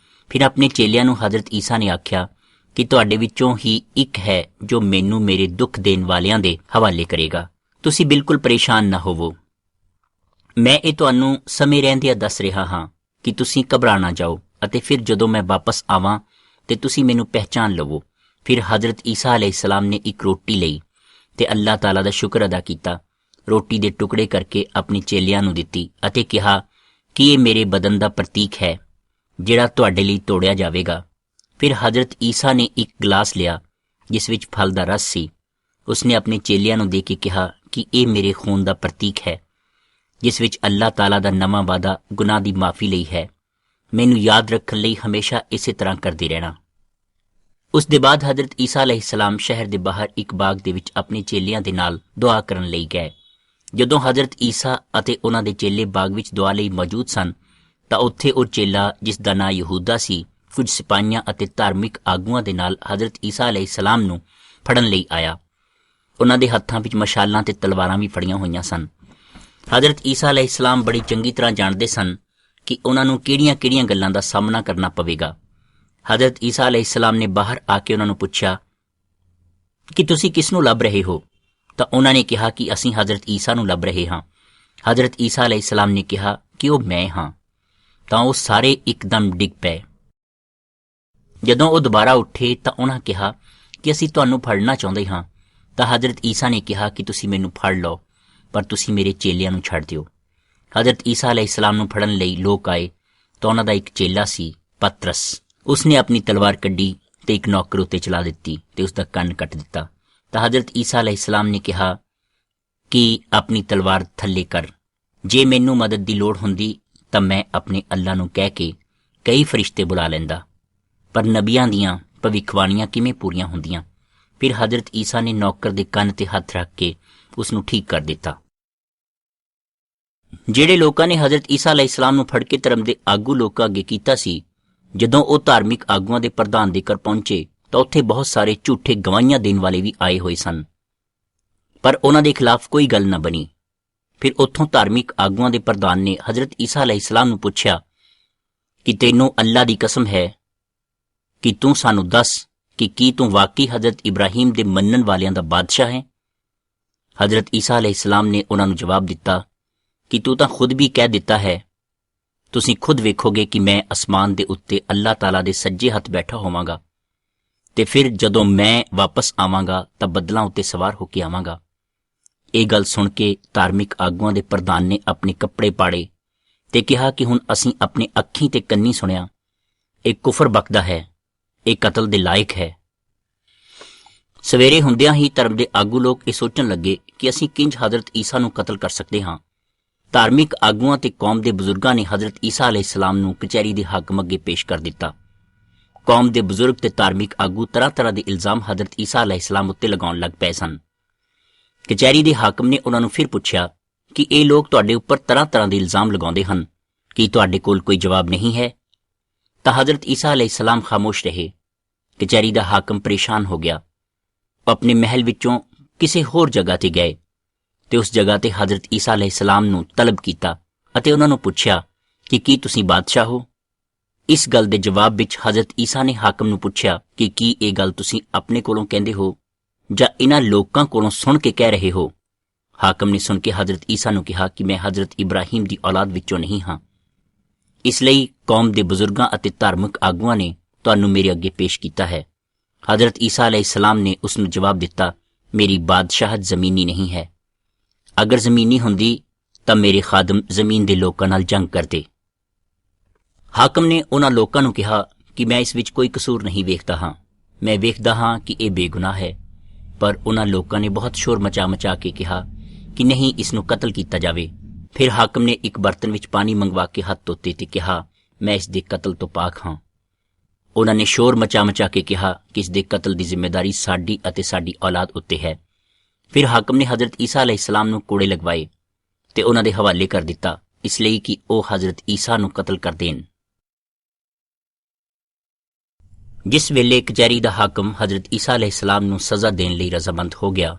Speaker 1: ਫਿਰ ਆਪਣੇ ਚੇਲਿਆਂ ਨੂੰ ਹਜ਼ਰਤ ਈਸਾ ਨੇ ਆਖਿਆ ਕਿ ਤੁਹਾਡੇ ਵਿੱਚੋਂ ਹੀ ਇੱਕ ਹੈ ਜੋ ਮੈਨੂੰ ਮੇਰੇ ਦੁੱਖ ਦੇਣ ਵਾਲਿਆਂ ਦੇ ਹਵਾਲੇ ਕਰੇਗਾ। ਤੁਸੀਂ ਬਿਲਕੁਲ ਪਰੇਸ਼ਾਨ ਨਾ ਹੋਵੋ। ਮੈਂ ਇਹ ਤੁਹਾਨੂੰ ਸਮੇਂ ਰਹਿੰਦਿਆਂ ਦੱਸ ਰਿਹਾ ਹਾਂ ਕਿ ਤੁਸੀਂ ਘਬਰਾ ਨਾ ਜਾਓ ਅਤੇ ਫਿਰ ਜਦੋਂ ਮੈਂ ਵਾਪਸ ਆਵਾਂ ਤੇ ਤੁਸੀਂ ਮੈਨੂੰ ਪਹਿਚਾਨ ਲਵੋ। ਫਿਰ ਹਜ਼ਰਤ ਈਸਾ ਅਲੈਹਿਸਲਾਮ ਨੇ ਇੱਕ ਰੋਟੀ ਲਈ ਤੇ ਅੱਲਾਹ ਤਾਲਾ ਦਾ ਸ਼ੁਕਰ ਅਦਾ ਕੀਤਾ। ਰੋਟੀ ਦੇ ਟੁਕੜੇ ਕਰਕੇ ਆਪਣੇ ਚੇਲਿਆਂ ਨੂੰ ਦਿੱਤੀ ਅਤੇ ਕਿਹਾ ਕਿ ਇਹ ਮੇਰੇ ਬਦਨ ਦਾ ਪ੍ਰਤੀਕ ਹੈ ਜਿਹੜਾ ਤੁਹਾਡੇ ਲਈ ਤੋੜਿਆ ਜਾਵੇਗਾ। ਫਿਰ ਹਜ਼ਰਤ ਈਸਾ ਨੇ ਇੱਕ ਗਲਾਸ ਲਿਆ ਜਿਸ ਵਿੱਚ ਫਲ ਦਾ ਰਸ ਸੀ। ਉਸਨੇ ਆਪਣੇ ਚੇਲਿਆਂ ਨੂੰ ਦੇ ਕੇ ਕਿਹਾ ਕਿ ਇਹ ਮੇਰੇ ਖੂਨ ਦਾ ਪ੍ਰਤੀਕ ਹੈ ਜਿਸ ਵਿੱਚ ਅੱਲਾਹ ਤਾਲਾ ਦਾ ਨਵਾਂ ਵਾਅਦਾ ਗੁਨਾਹ ਦੀ ਮਾਫੀ ਲਈ ਹੈ। ਮੈਨੂੰ ਯਾਦ ਰੱਖਣ ਲਈ ਹਮੇਸ਼ਾ ਇਸੇ ਤਰ੍ਹਾਂ ਕਰਦੇ ਰਹਿਣਾ। ਉਸ ਦੇ ਬਾਅਦ ਹਜ਼ਰਤ ਈਸਾ ਅਲੈਹਿਸਲਾਮ ਸ਼ਹਿਰ ਦੇ ਬਾਹਰ ਇੱਕ ਬਾਗ ਦੇ ਵਿੱਚ ਆਪਣੇ ਚੇਲਿਆਂ ਦੇ ਨਾਲ ਦੁਆ ਕਰਨ ਲਈ ਗਏ। ਜਦੋਂ ਹਜ਼ਰਤ ਈਸਾ ਅਤੇ ਉਹਨਾਂ ਦੇ ਚੇਲੇ ਬਾਗ ਵਿੱਚ ਦੁਆ ਲਈ ਮੌਜੂਦ ਸਨ ਤਾਂ ਉੱਥੇ ਉਹ ਚੇਲਾ ਜਿਸ ਦਾ ਨਾਂ ਯਹੂਦਾ ਸੀ ਕੁਝ ਸਿਪਾਹੀਆਂ ਅਤੇ ਧਾਰਮਿਕ ਆਗੂਆਂ ਦੇ ਨਾਲ ਹਜ਼ਰਤ ਈਸਾ ਅਲੈਹਿਸਲਾਮ ਨੂੰ ਫੜਨ ਲਈ ਆਇਆ। ਉਹਨਾਂ ਦੇ ਹੱਥਾਂ ਵਿੱਚ ਮਸ਼ਾਲਾਂ ਤੇ ਤਲਵਾਰਾਂ ਵੀ ਫੜੀਆਂ ਹੋਈਆਂ ਸਨ। ਹਜ਼ਰਤ ਈਸਾ ਅਲੈਹਿਸਲਾਮ ਬੜੀ ਚੰਗੀ ਤਰ੍ਹਾਂ ਜਾਣਦੇ ਸਨ ਕਿ ਉਹਨਾਂ ਨੂੰ ਕਿਹੜੀਆਂ-ਕਿਹੜੀਆਂ ਗੱਲਾਂ ਦਾ ਸਾਹਮਣਾ ਕਰਨਾ ਪਵੇਗਾ। ਹਜ਼ਰਤ ਈਸਾ ਅਲੈਹਿਸਲਾਮ ਨੇ ਬਾਹਰ ਆ ਕੇ ਉਹਨਾਂ ਨੂੰ ਪੁੱਛਿਆ ਕਿ ਤੁਸੀਂ ਕਿਸ ਨੂੰ ਲੱਭ ਰਹੇ ਹੋ? ਤਾਂ ਉਹਨਾਂ ਨੇ ਕਿਹਾ ਕਿ ਅਸੀਂ ਹਜ਼ਰਤ ਈਸਾ ਨੂੰ ਲੱਭ ਰਹੇ ਹਾਂ। ਹਜ਼ਰਤ ਈਸਾ ਅਲੈਹਿਸਲਾਮ ਨੇ ਕਿਹਾ ਕਿ ਉਹ ਮੈਂ ਹਾਂ। ਤਾਂ ਉਹ ਸਾਰੇ ਇੱਕਦਮ ਡਿੱਗ ਪਏ। ਜਦੋਂ ਉਹ ਦੁਬਾਰਾ ਉੱਠੇ ਤਾਂ ਉਹਨਾਂ ਕਿਹਾ ਕਿ ਅਸੀਂ ਤੁਹਾਨੂੰ ਫੜਨਾ ਚਾਹੁੰਦੇ ਹਾਂ। ਤਾਂ ਹਜ਼ਰਤ ਈਸਾ ਨੇ ਕਿਹਾ ਕਿ ਤੁਸੀਂ ਮੈਨੂੰ ਫੜ ਲਓ, ਪਰ ਤੁਸੀਂ ਮੇਰੇ ਚੇਲਿਆਂ ਨੂੰ ਛੱਡ ਦਿਓ। ਹਜ਼ਰਤ ਈਸਾ ਅਲੈਹਿਸਲਾਮ ਨੂੰ ਫੜਨ ਲਈ ਲੋਕ ਆਏ ਤਾਂ ਉਹਨਾਂ ਦਾ ਇੱਕ ਚੇਲਾ ਸੀ ਪਤਰਸ। ਉਸਨੇ ਆਪਣੀ ਤਲਵਾਰ ਕੱਢੀ ਤੇ ਇੱਕ ਨੌਕਰ ਉੱਤੇ ਚਲਾ ਦਿੱਤੀ ਤੇ ਉਸਦਾ ਕੰਨ ਕੱਟ ਦਿੱਤਾ। ਤਾਂ ਹਜ਼ਰਤ ਈਸਾ ਅਲੈਹਿਸਲਾਮ ਨੇ ਕਿਹਾ ਕਿ ਆਪਣੀ ਤਲਵਾਰ ਥੱਲੇ ਕਰ, ਜੇ ਮੈਨੂੰ ਮਦਦ ਦੀ ਲੋੜ ਹੁੰਦੀ ਤਾਂ ਮੈਂ ਆਪਣੇ ਅੱਲਾ ਨੂੰ ਕਹਿ ਕੇ ਕਈ ਫਰਿਸ਼ਤੇ ਬੁਲਾ ਲੈਂਦਾ, ਪਰ ਨਬੀਆਂ ਦੀਆਂ ਭਵਿੱਖਬਾਣੀਆਂ ਕਿਵੇਂ ਪੂਰੀਆਂ ਹੁੰਦੀਆਂ। ਫਿਰ ਹਜ਼ਰਤ ਈਸਾ ਨੇ ਨੌਕਰ ਦੇ ਕੰਨ ਤੇ ਹੱਥ ਰੱਖ ਕੇ ਉਸ ਨੂੰ ਠੀਕ ਕਰ ਦਿੱਤਾ। ਜਿਹੜੇ ਲੋਕਾਂ ਨੇ ਹਜ਼ਰਤ ਈਸਾ ਅਲੈਹਿਸਲਾਮ ਨੂੰ ਫੜ ਕੇ ਧਰਮ ਦੇ ਆਗੂ ਲੋਕਾਂ ਅੱਗੇ ਕੀਤਾ ਸੀ, ਜਦੋਂ ਉਹ ਧਾਰਮਿਕ ਆਗੂਆਂ ਦੇ ਪ੍ਰਧਾਨ ਦੇ ਘਰ ਪਹੁੰਚੇ ਤਾਂ ਉੱਥੇ ਬਹੁਤ ਸਾਰੇ ਝੂਠੇ ਗਵਾਹੀਆਂ ਦੇਣ ਵਾਲੇ ਵੀ ਆਏ ਹੋਏ ਸਨ, ਪਰ ਉਹਨਾਂ ਦੇ ਖਿਲਾਫ ਕੋਈ ਗੱਲ ਨਾ ਬਣੀ। ਫਿਰ ਉੱਥੋਂ ਧਾਰਮਿਕ ਆਗੂਆਂ ਦੇ ਪ੍ਰਧਾਨ ਨੇ ਹਜ਼ਰਤ ਈਸਾ ਅਲੈਹਿਸਲਾਮ ਨੂੰ ਪੁੱਛਿਆ ਕਿ ਤੈਨੂੰ ਅੱਲਾ ਦੀ ਕਸਮ ਹੈ ਕਿ ਤੂੰ ਸਾਨੂੰ ਦੱਸ ਕਿ ਕੀ ਤੂੰ ਵਾਕਈ ਹਜ਼ਰਤ ਇਬਰਾਹੀਮ ਦੇ ਮੰਨਣ ਵਾਲਿਆਂ ਦਾ ਬਾਦਸ਼ਾਹ ਹੈ। ਹਜ਼ਰਤ ਈਸਾ ਅਲੈਹਿਸਲਾਮ ਨੇ ਉਹਨਾਂ ਨੂੰ ਜਵਾਬ ਦਿੱਤਾ ਕਿ ਤੂੰ ਤਾਂ ਖੁਦ ਵੀ ਕਹਿ ਦਿੱਤਾ ਹੈ, ਤੁਸੀਂ ਖੁਦ ਵੇਖੋਗੇ ਕਿ ਮੈਂ ਅਸਮਾਨ ਦੇ ਉੱਤੇ ਅੱਲਾਹ ਤਾਲਾ ਦੇ ਸੱਜੇ ਹੱਥ ਬੈਠਾ ਹੋਵਾਂਗਾ ਤੇ ਫਿਰ ਜਦੋਂ ਮੈਂ ਵਾਪਸ ਆਵਾਂਗਾ ਤਾਂ ਬੱਦਲਾਂ ਉੱਤੇ ਸਵਾਰ ਹੋ ਕੇ ਆਵਾਂਗਾ। ਇਹ ਗੱਲ ਸੁਣ ਕੇ ਧਾਰਮਿਕ ਆਗੂਆਂ ਦੇ ਪ੍ਰਧਾਨ ਨੇ ਆਪਣੇ ਕੱਪੜੇ ਪਾੜੇ ਤੇ ਕਿਹਾ ਕਿ ਹੁਣ ਅਸੀਂ ਆਪਣੇ ਅੱਖੀਂ ਤੇ ਕੰਨੀ ਸੁਣਿਆ, ਇਹ ਕੁਫਰ ਬਕਦਾ ਹੈ, ਇਹ ਕਤਲ ਦੇ ਲਾਇਕ ਹੈ। ਸਵੇਰੇ ਹੁੰਦਿਆਂ ਹੀ ਧਰਮ ਦੇ ਆਗੂ ਲੋਕ ਇਹ ਸੋਚਣ ਲੱਗੇ ਕਿ ਅਸੀਂ ਕਿੰਜ ਹਜ਼ਰਤ ਈਸਾ ਨੂੰ ਕਤਲ ਕਰ ਸਕਦੇ ਹਾਂ। ਧਾਰਮਿਕ ਆਗੂਆਂ ਤੇ ਕੌਮ ਦੇ ਬਜ਼ੁਰਗਾਂ ਨੇ ਹਜ਼ਰਤ ਈਸਾ ਅਲੈਹਿਸਲਾਮ ਨੂੰ ਕਚਹਿਰੀ ਦੇ ਹਾਕਮ ਅੱਗੇ ਪੇਸ਼ ਕਰ ਦਿੱਤਾ। ਕੌਮ ਦੇ ਬਜ਼ੁਰਗ ਤੇ ਧਾਰਮਿਕ ਆਗੂ ਤਰ੍ਹਾਂ ਤਰ੍ਹਾਂ ਦੇ ਇਲਜ਼ਾਮ ਹਜ਼ਰਤ ਈਸਾ ਅਲੈਹਿਸਲਾਮ ਉੱਤੇ ਲਗਾਉਣ ਲੱਗ ਪਏ ਸਨ। ਕਚਹਿਰੀ ਦੇ ਹਾਕਮ ਨੇ ਉਹਨਾਂ ਨੂੰ ਫਿਰ ਪੁੱਛਿਆ ਕਿ ਇਹ ਲੋਕ ਤੁਹਾਡੇ ਉੱਪਰ ਤਰ੍ਹਾਂ ਤਰ੍ਹਾਂ ਦੇ ਇਲਜ਼ਾਮ ਲਗਾਉਂਦੇ ਹਨ, ਕੀ ਤੁਹਾਡੇ ਕੋਲ ਕੋਈ ਜਵਾਬ ਨਹੀਂ ਹੈ? ਤਾਂ ਹਜ਼ਰਤ ਈਸਾ ਅਲੈਹਿਸਲਾਮ ਖਾਮੋਸ਼ ਰਹੇ। ਕਚਹਿਰੀ ਦਾ ਹਾਕਮ ਪਰੇਸ਼ਾਨ ਹੋ ਗਿਆ। ਉਹ ਆਪਣੇ ਮਹਿਲ ਵਿੱਚੋਂ ਕਿਸੇ ਹੋਰ ਜਗ੍ਹਾ ਤੇ ਗਏ ਤੇ ਉਸ ਜਗ੍ਹਾ ਤੇ ਹਜ਼ਰਤ ਈਸਾ ਅਲੈਹਿਸਲਾਮ ਨੂੰ ਤਲਬ ਕੀਤਾ ਅਤੇ ਉਹਨਾਂ ਨੂੰ ਪੁੱਛਿਆ ਕਿ ਕੀ ਤੁਸੀਂ ਬਾਦਸ਼ਾਹ ਹੋ? ਇਸ ਗੱਲ ਦੇ ਜਵਾਬ ਵਿੱਚ ਹਜ਼ਰਤ ਈਸਾ ਨੇ ਹਾਕਮ ਨੂੰ ਪੁੱਛਿਆ ਕਿ ਕੀ ਇਹ ਗੱਲ ਤੁਸੀਂ ਆਪਣੇ ਕੋਲੋਂ ਕਹਿੰਦੇ ਹੋ ਜਾਂ ਇਹਨਾਂ ਲੋਕਾਂ ਕੋਲੋਂ ਸੁਣ ਕੇ ਕਹਿ ਰਹੇ ਹੋ? ਹਾਕਮ ਨੇ ਸੁਣ ਕੇ ਹਜ਼ਰਤ ਈਸਾ ਨੂੰ ਕਿਹਾ ਕਿ ਮੈਂ ਹਜ਼ਰਤ ਇਬਰਾਹੀਮ ਦੀ ਔਲਾਦ ਵਿੱਚੋਂ ਨਹੀਂ ਹਾਂ, ਇਸ ਲਈ ਕੌਮ ਦੇ ਬਜ਼ੁਰਗਾਂ ਅਤੇ ਧਾਰਮਿਕ ਆਗੂਆਂ ਨੇ ਤੁਹਾਨੂੰ ਮੇਰੇ ਅੱਗੇ ਪੇਸ਼ ਕੀਤਾ ਹੈ। ਹਜ਼ਰਤ ਈਸਾ ਅਲੈਹਿਸਲਾਮ ਨੇ ਉਸ ਨੂੰ ਜਵਾਬ ਦਿੱਤਾ, ਮੇਰੀ ਬਾਦਸ਼ਾਹਤ ਜ਼ਮੀਨੀ ਨਹੀਂ ਹੈ, ਅਗਰ ਜ਼ਮੀਨੀ ਹੁੰਦੀ ਤਾਂ ਮੇਰੇ ਖਾਦਮ ਜ਼ਮੀਨ ਦੇ ਲੋਕਾਂ ਨਾਲ ਜੰਗ ਕਰਦੇ। ਹਾਕਮ ਨੇ ਉਹਨਾਂ ਲੋਕਾਂ ਨੂੰ ਕਿਹਾ ਕਿ ਮੈਂ ਇਸ ਵਿੱਚ ਕੋਈ ਕਸੂਰ ਨਹੀਂ ਵੇਖਦਾ ਹਾਂ, ਮੈਂ ਵੇਖਦਾ ਹਾਂ ਕਿ ਇਹ ਬੇਗੁਨਾਹ ਹੈ। ਪਰ ਉਹਨਾਂ ਲੋਕਾਂ ਨੇ ਬਹੁਤ ਸ਼ੋਰ ਮਚਾ ਕੇ ਕਿਹਾ ਕਿ ਨਹੀਂ, ਇਸ ਨੂੰ ਕਤਲ ਕੀਤਾ ਜਾਵੇ। ਫਿਰ ਹਾਕਮ ਨੇ ਇੱਕ ਬਰਤਨ ਵਿੱਚ ਪਾਣੀ ਮੰਗਵਾ ਕੇ ਹੱਥ ਧੋਤੇ ਤੇ ਕਿਹਾ, ਮੈਂ ਇਸ ਦੇ ਕਤਲ ਤੋਂ ਪਾਕ ਹਾਂ। ਉਹਨਾਂ ਨੇ ਸ਼ੋਰ ਮਚਾ ਕੇ ਕਿਹਾ ਕਿ ਇਸ ਦੇ ਕਤਲ ਦੀ ਜ਼ਿੰਮੇਦਾਰੀ ਸਾਡੀ ਅਤੇ ਸਾਡੀ ਔਲਾਦ ਉੱਤੇ ਹੈ। ਫਿਰ ਹਾਕਮ ਨੇ ਹਜ਼ਰਤ ਈਸਾ ਅਲੈਹਿਸਲਾਮ ਨੂੰ ਕੋੜੇ ਲਗਵਾਏ ਤੇ ਉਹਨਾਂ ਦੇ ਹਵਾਲੇ ਕਰ ਦਿੱਤਾ, ਇਸ ਲਈ ਕਿ ਉਹ ਹਜ਼ਰਤ ਈਸਾ ਨੂੰ ਕਤਲ ਕਰ ਦੇਣ। ਜਿਸ ਵੇਲੇ ਕਚਹਿਰੀ ਦਾ ਹਾਕਮ ਹਜ਼ਰਤ ਈਸਾ ਅਲੈਹਿਸਲਾਮ ਨੂੰ ਸਜ਼ਾ ਦੇਣ ਲਈ ਰਜ਼ਾਮੰਦ ਹੋ ਗਿਆ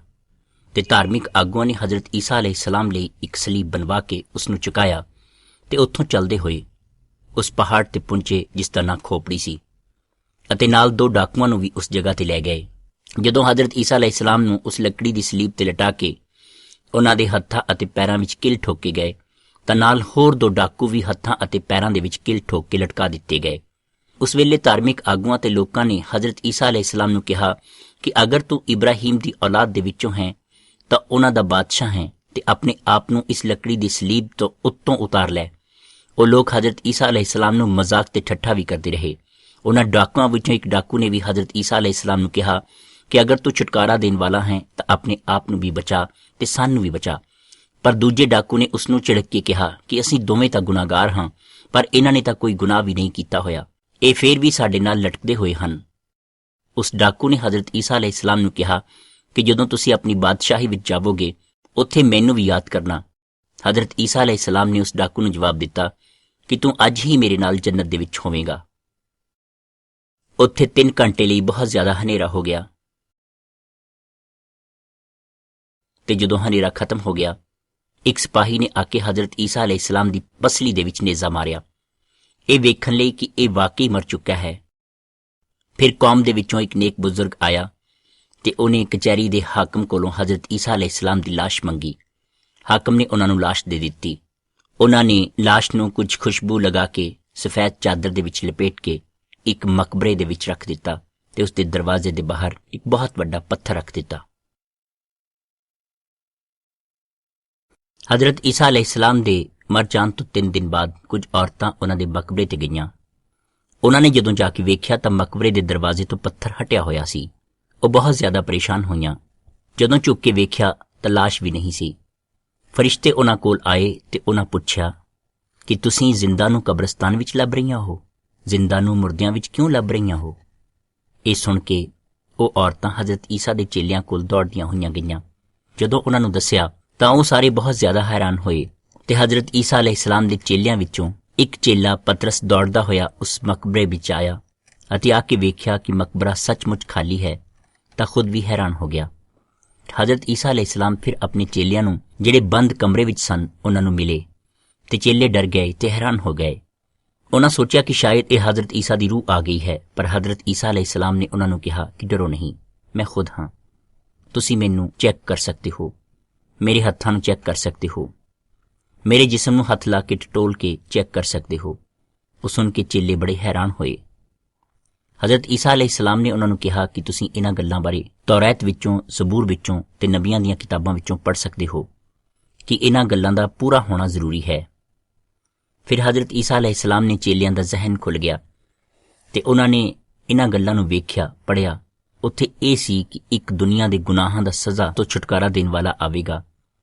Speaker 1: ਤੇ ਧਾਰਮਿਕ ਆਗੂਆਂ ਨੇ ਹਜ਼ਰਤ ਈਸਾ ਅਲੈਹਿਸਲਾਮ ਲਈ ਇੱਕ ਸਲੀਬ ਬਣਵਾ ਕੇ ਉਸ ਨੂੰ ਚੁਕਾਇਆ ਤੇ ਉੱਥੋਂ ਚੱਲਦੇ ਹੋਏ ਉਸ ਪਹਾੜ ਤੇ ਪਹੁੰਚੇ ਜਿਸ ਦਾ ਨਾਂ ਖੋਪੜੀ ਸੀ ਅਤੇ ਨਾਲ 2 ਡਾਕੂਆਂ ਨੂੰ ਵੀ ਉਸ ਜਗ੍ਹਾ ਤੇ ਲੈ ਗਏ। ਜਦੋਂ ਹਜ਼ਰਤ ਈਸਾ ਅਲੈਹਿਸਲਾਮ ਨੂੰ ਉਸ ਲੱਕੜੀ ਦੀ ਸਲੀਬ ਤੇ ਲਟਾ ਕੇ ਉਹਨਾਂ ਦੇ ਹੱਥਾਂ ਅਤੇ ਪੈਰਾਂ ਵਿੱਚ ਕਿਲ ਠੋਕ ਕੇ ਗਏ ਤਾਂ ਨਾਲ ਹੋਰ 2 ਡਾਕੂ ਵੀ ਹੱਥਾਂ ਅਤੇ ਪੈਰਾਂ ਦੇ ਵਿੱਚ ਕਿਲ ਠੋਕ ਕੇ ਲਟਕਾ ਦਿੱਤੇ ਗਏ। ਉਸ ਵੇਲੇ ਧਾਰਮਿਕ ਆਗੂਆਂ ਤੇ ਲੋਕਾਂ ਨੇ ਹਜ਼ਰਤ ਈਸਾ ਅਲੈਹਿਸਲਾਮ ਨੂੰ ਕਿਹਾ ਕਿ ਅਗਰ ਤੂੰ ਇਬਰਾਹੀਮ ਦੀ ਔਲਾਦ ਦੇ ਵਿੱਚੋਂ ਹੈ ਤਾਂ ਉਹਨਾਂ ਦਾ ਬਾਦਸ਼ਾਹ ਹੈ ਤੇ ਆਪਣੇ ਆਪ ਨੂੰ ਇਸ ਲੱਕੜੀ ਦੀ ਸਲੀਬ ਤੋਂ ਉੱਤੋਂ ਉਤਾਰ ਲੈ। ਉਹ ਲੋਕ ਹਜ਼ਰਤ ਈਸਾ ਅਲੈਹਿਸਲਾਮ ਨੂੰ ਮਜ਼ਾਕ ਤੇ ਠੱਠਾ ਵੀ ਕਰਦੇ ਰਹੇ। ਉਹਨਾਂ ਡਾਕੂਆਂ ਵਿੱਚੋਂ ਇੱਕ ਡਾਕੂ ਨੇ ਵੀ ਹਜ਼ਰਤ ਈਸਾ ਅਲੈਹਿਸਲਾਮ ਨੂੰ ਕਿਹਾ ਕਿ ਅਗਰ ਤੂੰ ਛੁਟਕਾਰਾ ਦੇਣ ਵਾਲਾ ਹੈ ਤਾਂ ਆਪਣੇ ਆਪ ਨੂੰ ਵੀ ਬਚਾ ਤੇ ਸਾਨੂੰ ਵੀ ਬਚਾ। ਪਰ ਦੂਜੇ ਡਾਕੂ ਨੇ ਉਸ ਨੂੰ ਝਿੜਕ ਕੇ ਕਿਹਾ ਕਿ ਅਸੀਂ ਦੋਵੇਂ ਤਾਂ ਗੁਨਾਹਗਾਰ ਹਾਂ, ਪਰ ਇਹਨਾਂ ਨੇ ਤਾਂ ਕੋਈ ਗੁਨਾਹ ਵੀ ਨਹੀਂ ਕੀਤਾ ਹੋਇਆ, ਇਹ ਫੇਰ ਵੀ ਸਾਡੇ ਨਾਲ ਲਟਕਦੇ ਹੋਏ ਹਨ। ਉਸ ਡਾਕੂ ਨੇ ਹਜ਼ਰਤ ਈਸਾ ਅਲੈਹਿਸਲਾਮ ਨੂੰ ਕਿਹਾ ਕਿ ਜਦੋਂ ਤੁਸੀਂ ਆਪਣੀ ਬਾਦਸ਼ਾਹੀ ਵਿੱਚ ਜਾਵੋਗੇ ਉੱਥੇ ਮੈਨੂੰ ਵੀ ਯਾਦ ਕਰਨਾ। ਹਜ਼ਰਤ ਈਸਾ ਅਲੈਹਿਸਲਾਮ ਨੇ ਉਸ ਡਾਕੂ ਨੂੰ ਜਵਾਬ ਦਿੱਤਾ ਕਿ ਤੂੰ ਅੱਜ ਹੀ ਮੇਰੇ ਨਾਲ ਜੰਨਤ ਦੇ ਵਿੱਚ ਹੋਵੇਂਗਾ। ਉੱਥੇ 3 ਘੰਟੇ ਲਈ ਬਹੁਤ ਜ਼ਿਆਦਾ ਹਨੇਰਾ ਹੋ ਗਿਆ ਤੇ ਜਦੋਂ ਹਨੇਰਾ ਖਤਮ ਹੋ ਗਿਆ, ਇੱਕ ਸਿਪਾਹੀ ਨੇ ਆ ਕੇ ਹਜ਼ਰਤ ਈਸਾ ਅਲੈਹਿਸਲਾਮ ਦੀ ਪਸਲੀ ਦੇ ਵਿੱਚ ਨੇਜ਼ਾ ਮਾਰਿਆ, ਇਹ ਵੇਖਣ ਲਈ ਕਿ ਇਹ ਵਾਕਈ ਮਰ ਚੁੱਕਾ ਹੈ। ਫਿਰ ਕੌਮ ਦੇ ਵਿੱਚੋਂ ਇੱਕ ਨੇਕ ਬਜ਼ੁਰਗ ਆਇਆ ਤੇ ਉਹਨੇ ਕਚਹਿਰੀ ਦੇ ਹਾਕਮ ਕੋਲੋਂ ਹਜ਼ਰਤ ਈਸਾ ਅਲੈਹਿਸਲਾਮ ਦੀ ਲਾਸ਼ ਮੰਗੀ। ਹਾਕਮ ਨੇ ਉਹਨਾਂ ਨੂੰ ਲਾਸ਼ ਦੇ ਦਿੱਤੀ। ਉਹਨਾਂ ਨੇ ਲਾਸ਼ ਨੂੰ ਕੁਝ ਖੁਸ਼ਬੂ ਲਗਾ ਕੇ ਸਫੈਦ ਚਾਦਰ ਦੇ ਵਿੱਚ ਲਪੇਟ ਕੇ ਇੱਕ ਮਕਬਰੇ ਦੇ ਵਿੱਚ ਰੱਖ ਦਿੱਤਾ ਤੇ ਉਸ ਦੇ ਦਰਵਾਜ਼ੇ ਦੇ ਬਾਹਰ ਇੱਕ ਬਹੁਤ ਵੱਡਾ ਪੱਥਰ ਰੱਖ ਦਿੱਤਾ। ਹਜ਼ਰਤ ਈਸਾ ਅਲੈਹਿਸਲਾਮ ਦੇ ਮਰ ਜਾਣ ਤੋਂ 3 ਦਿਨ ਬਾਅਦ ਕੁਝ ਔਰਤਾਂ ਉਹਨਾਂ ਦੇ ਮਕਬਰੇ ਤੇ ਗਈਆਂ। ਉਹਨਾਂ ਨੇ ਜਦੋਂ ਜਾ ਕੇ ਵੇਖਿਆ ਤਾਂ ਮਕਬਰੇ ਦੇ ਦਰਵਾਜ਼ੇ ਤੋਂ ਪੱਥਰ ਹਟਿਆ ਹੋਇਆ ਸੀ। ਉਹ ਬਹੁਤ ਜ਼ਿਆਦਾ ਪਰੇਸ਼ਾਨ ਹੋਈਆਂ। ਜਦੋਂ ਝੁੱਕ ਕੇ ਵੇਖਿਆ ਤਾਂ ਲਾਸ਼ ਵੀ ਨਹੀਂ ਸੀ। ਫਰਿਸ਼ਤੇ ਉਹਨਾਂ ਕੋਲ ਆਏ ਤੇ ਉਹਨਾਂ ਪੁੱਛਿਆ ਕਿ ਤੁਸੀਂ ਜ਼ਿੰਦਾ ਨੂੰ ਕਬਰਸਤਾਨ ਵਿੱਚ ਲੱਭ ਰਹੀਆਂ ਹੋ, ਜ਼ਿੰਦਾ ਨੂੰ ਮੁਰਦਿਆਂ ਵਿੱਚ ਕਿਉਂ ਲੱਭ ਰਹੀਆਂ ਹੋ? ਇਹ ਸੁਣ ਕੇ ਉਹ ਔਰਤਾਂ ਹਜ਼ਰਤ ਈਸਾ ਦੇ ਚੇਲਿਆਂ ਕੋਲ ਦੌੜਦੀਆਂ ਹੋਈਆਂ ਗਈਆਂ। ਜਦੋਂ ਉਹਨਾਂ ਨੂੰ ਦੱਸਿਆ ਤਾਂ ਉਹ ਸਾਰੇ ਬਹੁਤ ਜ਼ਿਆਦਾ ਹੈਰਾਨ ਹੋਏ ਤੇ ਹਜ਼ਰਤ ਈਸਾ ਅਲੈਹਿਸਸਲਾਮ ਦੇ ਚੇਲਿਆਂ ਵਿੱਚੋਂ ਇੱਕ ਚੇਲਾ ਪਤਰਸ ਦੌੜਦਾ ਹੋਇਆ ਉਸ ਮਕਬਰੇ ਵਿੱਚ ਆਇਆ ਅਤੇ ਆ ਕੇ ਵੇਖਿਆ ਕਿ ਮਕਬਰਾ ਸੱਚਮੁੱਚ ਖਾਲੀ ਹੈ ਤਾਂ ਖੁਦ ਵੀ ਹੈਰਾਨ ਹੋ ਗਿਆ। ਹਜ਼ਰਤ ਈਸਾ ਅਲੈਹਿਸਸਲਾਮ ਫਿਰ ਆਪਣੇ ਚੇਲਿਆਂ ਨੂੰ ਜਿਹੜੇ ਬੰਦ ਕਮਰੇ ਵਿੱਚ ਸਨ ਉਹਨਾਂ ਨੂੰ ਮਿਲੇ ਤੇ ਚੇਲੇ ਡਰ ਗਏ ਤੇ ਹੈਰਾਨ ਹੋ ਗਏ। ਉਹਨਾਂ ਸੋਚਿਆ ਕਿ ਸ਼ਾਇਦ ਇਹ ਹਜ਼ਰਤ ਈਸਾ ਦੀ ਰੂਹ ਆ ਗਈ ਹੈ, ਪਰ ਹਜ਼ਰਤ ਈਸਾ ਅਲੈਹਿਸਸਲਾਮ ਨੇ ਉਹਨਾਂ ਨੂੰ ਕਿਹਾ ਕਿ ਡਰੋ ਨਹੀਂ, ਮੈਂ ਖੁਦ ਹਾਂ। ਤੁਸੀਂ ਮੈਨੂੰ ਚੈੱਕ ਕਰ ਸਕਦੇ ਹੋ, ਮੇਰੇ ਹੱਥਾਂ ਨੂੰ ਚੈੱਕ ਕਰ ਸਕਦੇ ਹੋ, ਮੇਰੇ ਜਿਸਮ ਨੂੰ ਹੱਥ ਲਾ ਕੇ ਟਟੋਲ ਕੇ ਚੈੱਕ ਕਰ ਸਕਦੇ ਹੋ। ਉਹ ਸੁਣ ਕੇ ਚੇਲੇ ਬੜੇ ਹੈਰਾਨ ਹੋਏ। ਹਜ਼ਰਤ ਈਸਾ ਅਲੈਹਿਸਸਲਾਮ ਨੇ ਉਹਨਾਂ ਨੂੰ ਕਿਹਾ ਕਿ ਤੁਸੀਂ ਇਹਨਾਂ ਗੱਲਾਂ ਬਾਰੇ ਤੌਰਾਤ ਵਿੱਚੋਂ, ਜ਼ਬੂਰ ਵਿੱਚੋਂ ਤੇ ਨਬੀਆਂ ਦੀਆਂ ਕਿਤਾਬਾਂ ਵਿੱਚੋਂ ਪੜ੍ਹ ਸਕਦੇ ਹੋ ਕਿ ਇਹਨਾਂ ਗੱਲਾਂ ਦਾ ਪੂਰਾ ਹੋਣਾ ਜ਼ਰੂਰੀ ਹੈ। ਫਿਰ ਹਜ਼ਰਤ ਈਸਾ ਅਲੈਹਿਸਸਲਾਮ ਨੇ ਚੇਲਿਆਂ ਦਾ ਜ਼ਹਿਨ ਖੁੱਲ੍ਹ ਗਿਆ ਤੇ ਉਹਨਾਂ ਨੇ ਇਹਨਾਂ ਗੱਲਾਂ ਨੂੰ ਵੇਖਿਆ, ਪੜ੍ਹਿਆ। ਉੱਥੇ ਇਹ ਸੀ ਕਿ ਇੱਕ ਦੁਨੀਆ ਦੇ ਗੁਨਾਹਾਂ ਦਾ ਸਜ਼ਾ ਤੋਂ ਛੁਟਕਾਰਾ ਦੇਣ ਵਾਲਾ ਆਵੇਗਾ।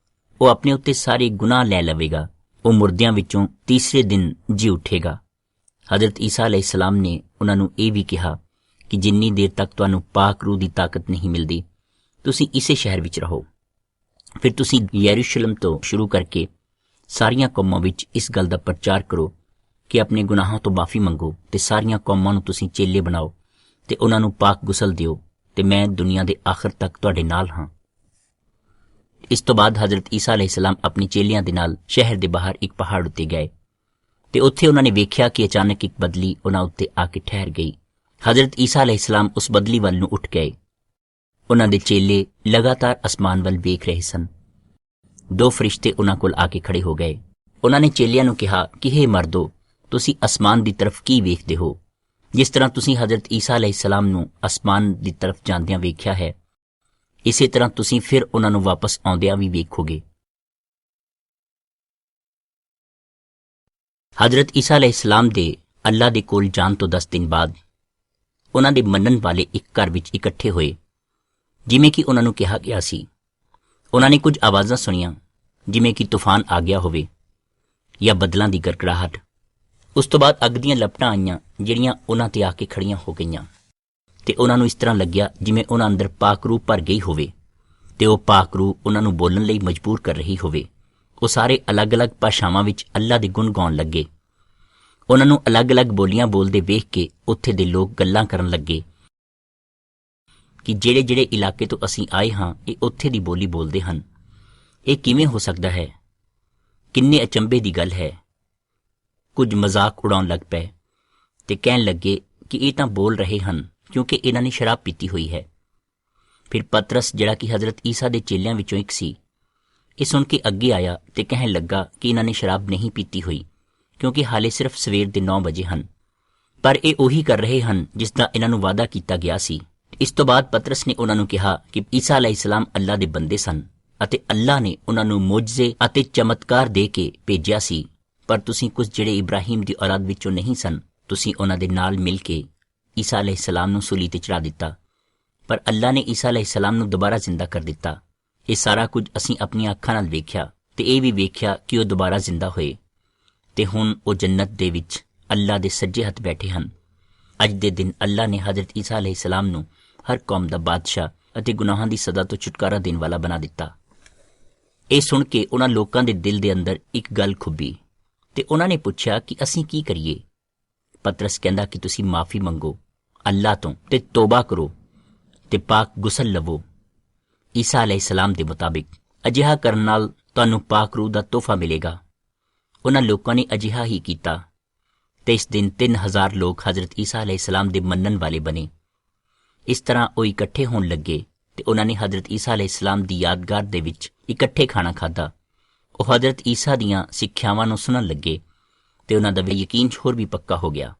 Speaker 1: ਉਹ ਆਪਣੇ ਉੱਤੇ ਸਾਰੇ ਗੁਨਾਹ ਲੈ ਲਵੇਗਾ। ਉਹ ਮੁਰਦਿਆਂ ਵਿੱਚੋਂ ਤੀਸਰੇ ਦਿਨ ਜੀ ਉੱਠੇਗਾ। ਹਜ਼ਰਤ ਈਸਾ ਅਲੈਹਿਸਸਲਾਮ ਨੇ ਉਹਨਾਂ ਨੂੰ ਇਹ ਵੀ ਕਿਹਾ ਕਿ ਜਿੰਨੀ ਦੇਰ ਤੱਕ ਤੁਹਾਨੂੰ ਪਾਕ ਰੂਹ ਦੀ ਤਾਕਤ ਨਹੀਂ ਮਿਲਦੀ, ਤੁਸੀਂ ਇਸੇ ਸ਼ਹਿਰ ਵਿੱਚ ਰਹੋ। ਫਿਰ ਤੁਸੀਂ ਯਰੂਸ਼ਲਮ ਤੋਂ ਸ਼ੁਰੂ ਕਰਕੇ ਸਾਰੀਆਂ ਕੌਮਾਂ ਵਿੱਚ ਇਸ ਗੱਲ ਦਾ ਪ੍ਰਚਾਰ ਕਰੋ ਕਿ ਆਪਣੇ ਗੁਨਾਹਾਂ ਤੋਂ ਮਾਫੀ ਮੰਗੋ ਤੇ ਸਾਰੀਆਂ ਕੌਮਾਂ ਨੂੰ ਤੁਸੀਂ ਚੇਲੇ ਬਣਾਓ ਤੇ ਉਹਨਾਂ ਨੂੰ ਪਾਕ ਗੁਸਲ ਦਿਓ ਤੇ ਮੈਂ ਦੁਨੀਆ ਦੇ ਆਖਰ ਤੱਕ ਤੁਹਾਡੇ ਨਾਲ ਹਾਂ। ਇਸ ਤੋਂ ਬਾਅਦ ਹਜ਼ਰਤ ਈਸਾ ਅਲੈਹਿਸਸਲਾਮ ਆਪਣੇ ਚੇਲਿਆਂ ਦੇ ਨਾਲ ਸ਼ਹਿਰ ਦੇ ਬਾਹਰ ਇੱਕ ਪਹਾੜ ਉੱਤੇ ਗਏ ਤੇ ਉੱਥੇ ਉਹਨਾਂ ਨੇ ਵੇਖਿਆ ਕਿ ਅਚਾਨਕ ਇੱਕ ਬਦਲੀ ਉਹਨਾਂ ਉੱਤੇ ਆ ਕੇ ਠਹਿਰ ਗਈ। ਹਜ਼ਰਤ ਈਸਾ ਅਲੈਹਿਸਸਲਾਮ ਉਸ ਬਦਲੀ ਵੱਲ ਨੂੰ ਉੱਠ ਗਏ। ਉਹਨਾਂ ਦੇ ਚੇਲੇ ਲਗਾਤਾਰ ਅਸਮਾਨ ਵੱਲ ਵੇਖ ਰਹੇ ਸਨ। 2 ਫਰਿਸ਼ਤੇ ਉਹਨਾਂ ਕੋਲ ਆ ਕੇ ਖੜੇ ਹੋ ਗਏ। ਉਹਨਾਂ ਨੇ ਚੇਲਿਆਂ ਨੂੰ ਕਿਹਾ ਕਿ ਹੇ ਮਰਦੋ, ਤੁਸੀਂ ਅਸਮਾਨ ਦੀ ਤਰਫ ਕੀ ਵੇਖਦੇ ਹੋ? ਜਿਸ ਤਰ੍ਹਾਂ ਤੁਸੀਂ ਹਜ਼ਰਤ ਈਸਾ ਅਲੈਹਿਸਸਲਾਮ ਨੂੰ ਅਸਮਾਨ ਦੀ ਤਰਫ ਜਾਂਦਿਆਂ ਵੇਖਿਆ ਹੈ, ਇਸੇ ਤਰ੍ਹਾਂ ਤੁਸੀਂ ਫਿਰ ਉਹਨਾਂ ਨੂੰ ਵਾਪਸ ਆਉਂਦਿਆਂ ਵੀ ਵੇਖੋਗੇ। ਹਜ਼ਰਤ ਈਸਾ ਅਲੈਹਿਸਸਲਾਮ ਦੇ ਅੱਲਾ ਦੇ ਕੋਲ ਜਾਣ ਤੋਂ 10 ਦਿਨ ਬਾਅਦ ਉਹਨਾਂ ਦੇ ਮੰਨਣ ਵਾਲੇ ਇੱਕ ਘਰ ਵਿੱਚ ਇਕੱਠੇ ਹੋਏ, ਜਿਵੇਂ ਕਿ ਉਹਨਾਂ ਨੂੰ ਕਿਹਾ ਗਿਆ ਸੀ। ਉਹਨਾਂ ਨੇ ਕੁਝ ਆਵਾਜ਼ਾਂ ਸੁਣੀਆਂ, ਜਿਵੇਂ ਕਿ ਤੂਫਾਨ ਆ ਗਿਆ ਹੋਵੇ ਜਾਂ ਬੱਦਲਾਂ ਦੀ ਗੜਗੜਾਹਟ। ਉਸ ਤੋਂ ਬਾਅਦ ਅੱਗ ਦੀਆਂ ਲਪਟਾਂ ਆਈਆਂ ਜਿਹੜੀਆਂ ਉਹਨਾਂ ਤੇ ਆ ਕੇ ਖੜੀਆਂ ਹੋ ਗਈਆਂ ਤੇ ਉਹਨਾਂ ਨੂੰ ਇਸ ਤਰ੍ਹਾਂ ਲੱਗਿਆ ਜਿਵੇਂ ਉਹਨਾਂ ਅੰਦਰ ਪਾਕ ਰੂਹ ਭਰ ਗਈ ਹੋਵੇ ਤੇ ਉਹ ਪਾਕ ਰੂਹ ਉਹਨਾਂ ਨੂੰ ਬੋਲਣ ਲਈ ਮਜਬੂਰ ਕਰ ਰਹੀ ਹੋਵੇ। ਉਹ ਸਾਰੇ ਅਲੱਗ-ਅਲੱਗ ਭਾਸ਼ਾਵਾਂ ਵਿੱਚ ਅੱਲਾ ਦੇ ਗੁਣ ਗਾਉਣ ਲੱਗੇ। ਉਹਨਾਂ ਨੂੰ ਅਲੱਗ-ਅਲੱਗ ਬੋਲੀਆਂ ਬੋਲਦੇ ਵੇਖ ਕੇ ਉੱਥੇ ਦੇ ਲੋਕ ਗੱਲਾਂ ਕਰਨ ਲੱਗੇ ਕਿ ਜਿਹੜੇ ਇਲਾਕੇ ਤੋਂ ਅਸੀਂ ਆਏ ਹਾਂ ਇਹ ਉੱਥੇ ਦੀ ਬੋਲੀ ਬੋਲਦੇ ਹਨ। ਇਹ ਕਿਵੇਂ ਹੋ ਸਕਦਾ ਹੈ? ਕਿੰਨੇ ਅਚੰਭੇ ਦੀ ਗੱਲ ਹੈ। ਕੁਝ ਮਜ਼ਾਕ ਉਡਾਉਣ ਲੱਗ ਪਏ ਤੇ ਕਹਿਣ ਲੱਗੇ ਕਿ ਇਹ ਤਾਂ ਬੋਲ ਰਹੇ ਹਨ ਕਿਉਂਕਿ ਇਹਨਾਂ ਨੇ ਸ਼ਰਾਬ ਪੀਤੀ ਹੋਈ ਹੈ। ਫਿਰ ਪਤਰਸ, ਜਿਹੜਾ ਕਿ ਹਜ਼ਰਤ ਈਸਾ ਦੇ ਚੇਲਿਆਂ ਵਿੱਚੋਂ ਇੱਕ ਸੀ, ਇਹ ਸੁਣ ਕੇ ਅੱਗੇ ਆਇਆ ਤੇ ਕਹਿਣ ਲੱਗਾ ਕਿ ਇਹਨਾਂ ਨੇ ਸ਼ਰਾਬ ਨਹੀਂ ਪੀਤੀ ਹੋਈ ਕਿਉਂਕਿ ਹਾਲੇ ਸਿਰਫ ਸਵੇਰ ਦੇ 9 ਵਜੇ ਹਨ, ਪਰ ਇਹ ਉਹੀ ਕਰ ਰਹੇ ਹਨ ਜਿਸ ਦਾ ਇਹਨਾਂ ਨੂੰ ਵਾਅਦਾ ਕੀਤਾ ਗਿਆ ਸੀ। ਇਸ ਤੋਂ ਬਾਅਦ ਪਤਰਸ ਨੇ ਉਹਨਾਂ ਨੂੰ ਕਿਹਾ ਕਿ ਈਸਾ ਅਲੈਹਿਸਸਲਾਮ ਅੱਲਾ ਦੇ ਬੰਦੇ ਸਨ ਅਤੇ ਅੱਲਾ ਨੇ ਉਹਨਾਂ ਨੂੰ ਮੁਜਜ਼ੇ ਅਤੇ ਚਮਤਕਾਰ ਦੇ ਕੇ ਭੇਜਿਆ ਸੀ, ਪਰ ਤੁਸੀਂ ਕੁਝ ਜਿਹੜੇ ਇਬਰਾਹੀਮ ਦੀ ਔਲਾਦ ਵਿੱਚੋਂ ਨਹੀਂ ਸਨ, ਤੁਸੀਂ ਉਹਨਾਂ ਦੇ ਨਾਲ ਮਿਲ ਕੇ ਈਸਾ ਅਲੈਹਿਸਸਲਾਮ ਨੂੰ ਸੂਲੀ ਤੇ ਚੜ੍ਹਾ ਦਿੱਤਾ, ਪਰ ਅੱਲਾ ਨੇ ਈਸਾ ਅਲੈਹਿਸਸਲਾਮ ਨੂੰ ਦੁਬਾਰਾ ਜ਼ਿੰਦਾ ਕਰ ਦਿੱਤਾ। ਇਹ ਸਾਰਾ ਕੁਝ ਅਸੀਂ ਆਪਣੀਆਂ ਅੱਖਾਂ ਨਾਲ ਵੇਖਿਆ ਤੇ ਇਹ ਵੀ ਵੇਖਿਆ ਕਿ ਉਹ ਦੁਬਾਰਾ ਜ਼ਿੰਦਾ ਹੋਏ ਤੇ ਹੁਣ ਉਹ ਜੰਨਤ ਦੇ ਵਿੱਚ ਅੱਲਾ ਦੇ ਸੱਜੇ ਹੱਥ ਬੈਠੇ ਹਨ। ਅੱਜ ਦੇ ਦਿਨ ਅੱਲਾ ਨੇ ਹਜ਼ਰਤ ਈਸਾ ਅਲੈਹਿਸਸਲਾਮ ਨੂੰ ਹਰ ਕੌਮ ਦਾ ਬਾਦਸ਼ਾਹ ਅਤੇ ਗੁਨਾਹਾਂ ਦੀ ਸਜ਼ਾ ਤੋਂ ਛੁਟਕਾਰਾ ਦੇਣ ਵਾਲਾ ਬਣਾ ਦਿੱਤਾ। ਇਹ ਸੁਣ ਕੇ ਉਹਨਾਂ ਲੋਕਾਂ ਦੇ ਦਿਲ ਦੇ ਅੰਦਰ ਇੱਕ ਗੱਲ ਖੁੱਭੀ ਤੇ ਉਹਨਾਂ ਨੇ ਪੁੱਛਿਆ ਕਿ ਅਸੀਂ ਕੀ ਕਰੀਏ? ਪਤਰਸ ਕਹਿੰਦਾ ਕਿ ਤੁਸੀਂ ਮਾਫੀ ਮੰਗੋ ਅੱਲਾ ਤੋਂ ਤੇ ਤੋਬਾ ਕਰੋ ਤੇ ਪਾਕ ਗੁਸਲ ਲਵੋ ਈਸਾ ਅਲੈਹਿਸਸਲਾਮ ਦੇ ਮੁਤਾਬਿਕ। ਅਜਿਹਾ ਕਰਨ ਨਾਲ ਤੁਹਾਨੂੰ ਪਾਕ ਰੂਹ ਦਾ ਤੋਹਫਾ ਮਿਲੇਗਾ। ਉਹਨਾਂ ਲੋਕਾਂ ਨੇ ਅਜਿਹਾ ਹੀ ਕੀਤਾ ਤੇ ਇਸ ਦਿਨ 3000 ਲੋਕ ਹਜ਼ਰਤ ਈਸਾ ਅਲੈਹਿਸਸਲਾਮ ਦੇ ਮੰਨਣ ਵਾਲੇ ਬਣੇ। ਇਸ ਤਰ੍ਹਾਂ ਉਹ ਇਕੱਠੇ ਹੋਣ ਲੱਗੇ ਤੇ ਉਹਨਾਂ ਨੇ ਹਜ਼ਰਤ ਈਸਾ ਅਲੈਹਿਸਸਲਾਮ ਦੀ ਯਾਦਗਾਰ ਦੇ ਵਿੱਚ ਇਕੱਠੇ ਖਾਣਾ ਖਾਧਾ। ਉਹ ਹਜ਼ਰਤ ਈਸਾ ਦੀਆਂ ਸਿੱਖਿਆਵਾਂ ਨੂੰ ਸੁਣਨ ਲੱਗੇ ਤੇ ਉਹਨਾਂ ਦਾ ਯਕੀਨ ਹੋਰ ਵੀ ਪੱਕਾ ਹੋ ਗਿਆ।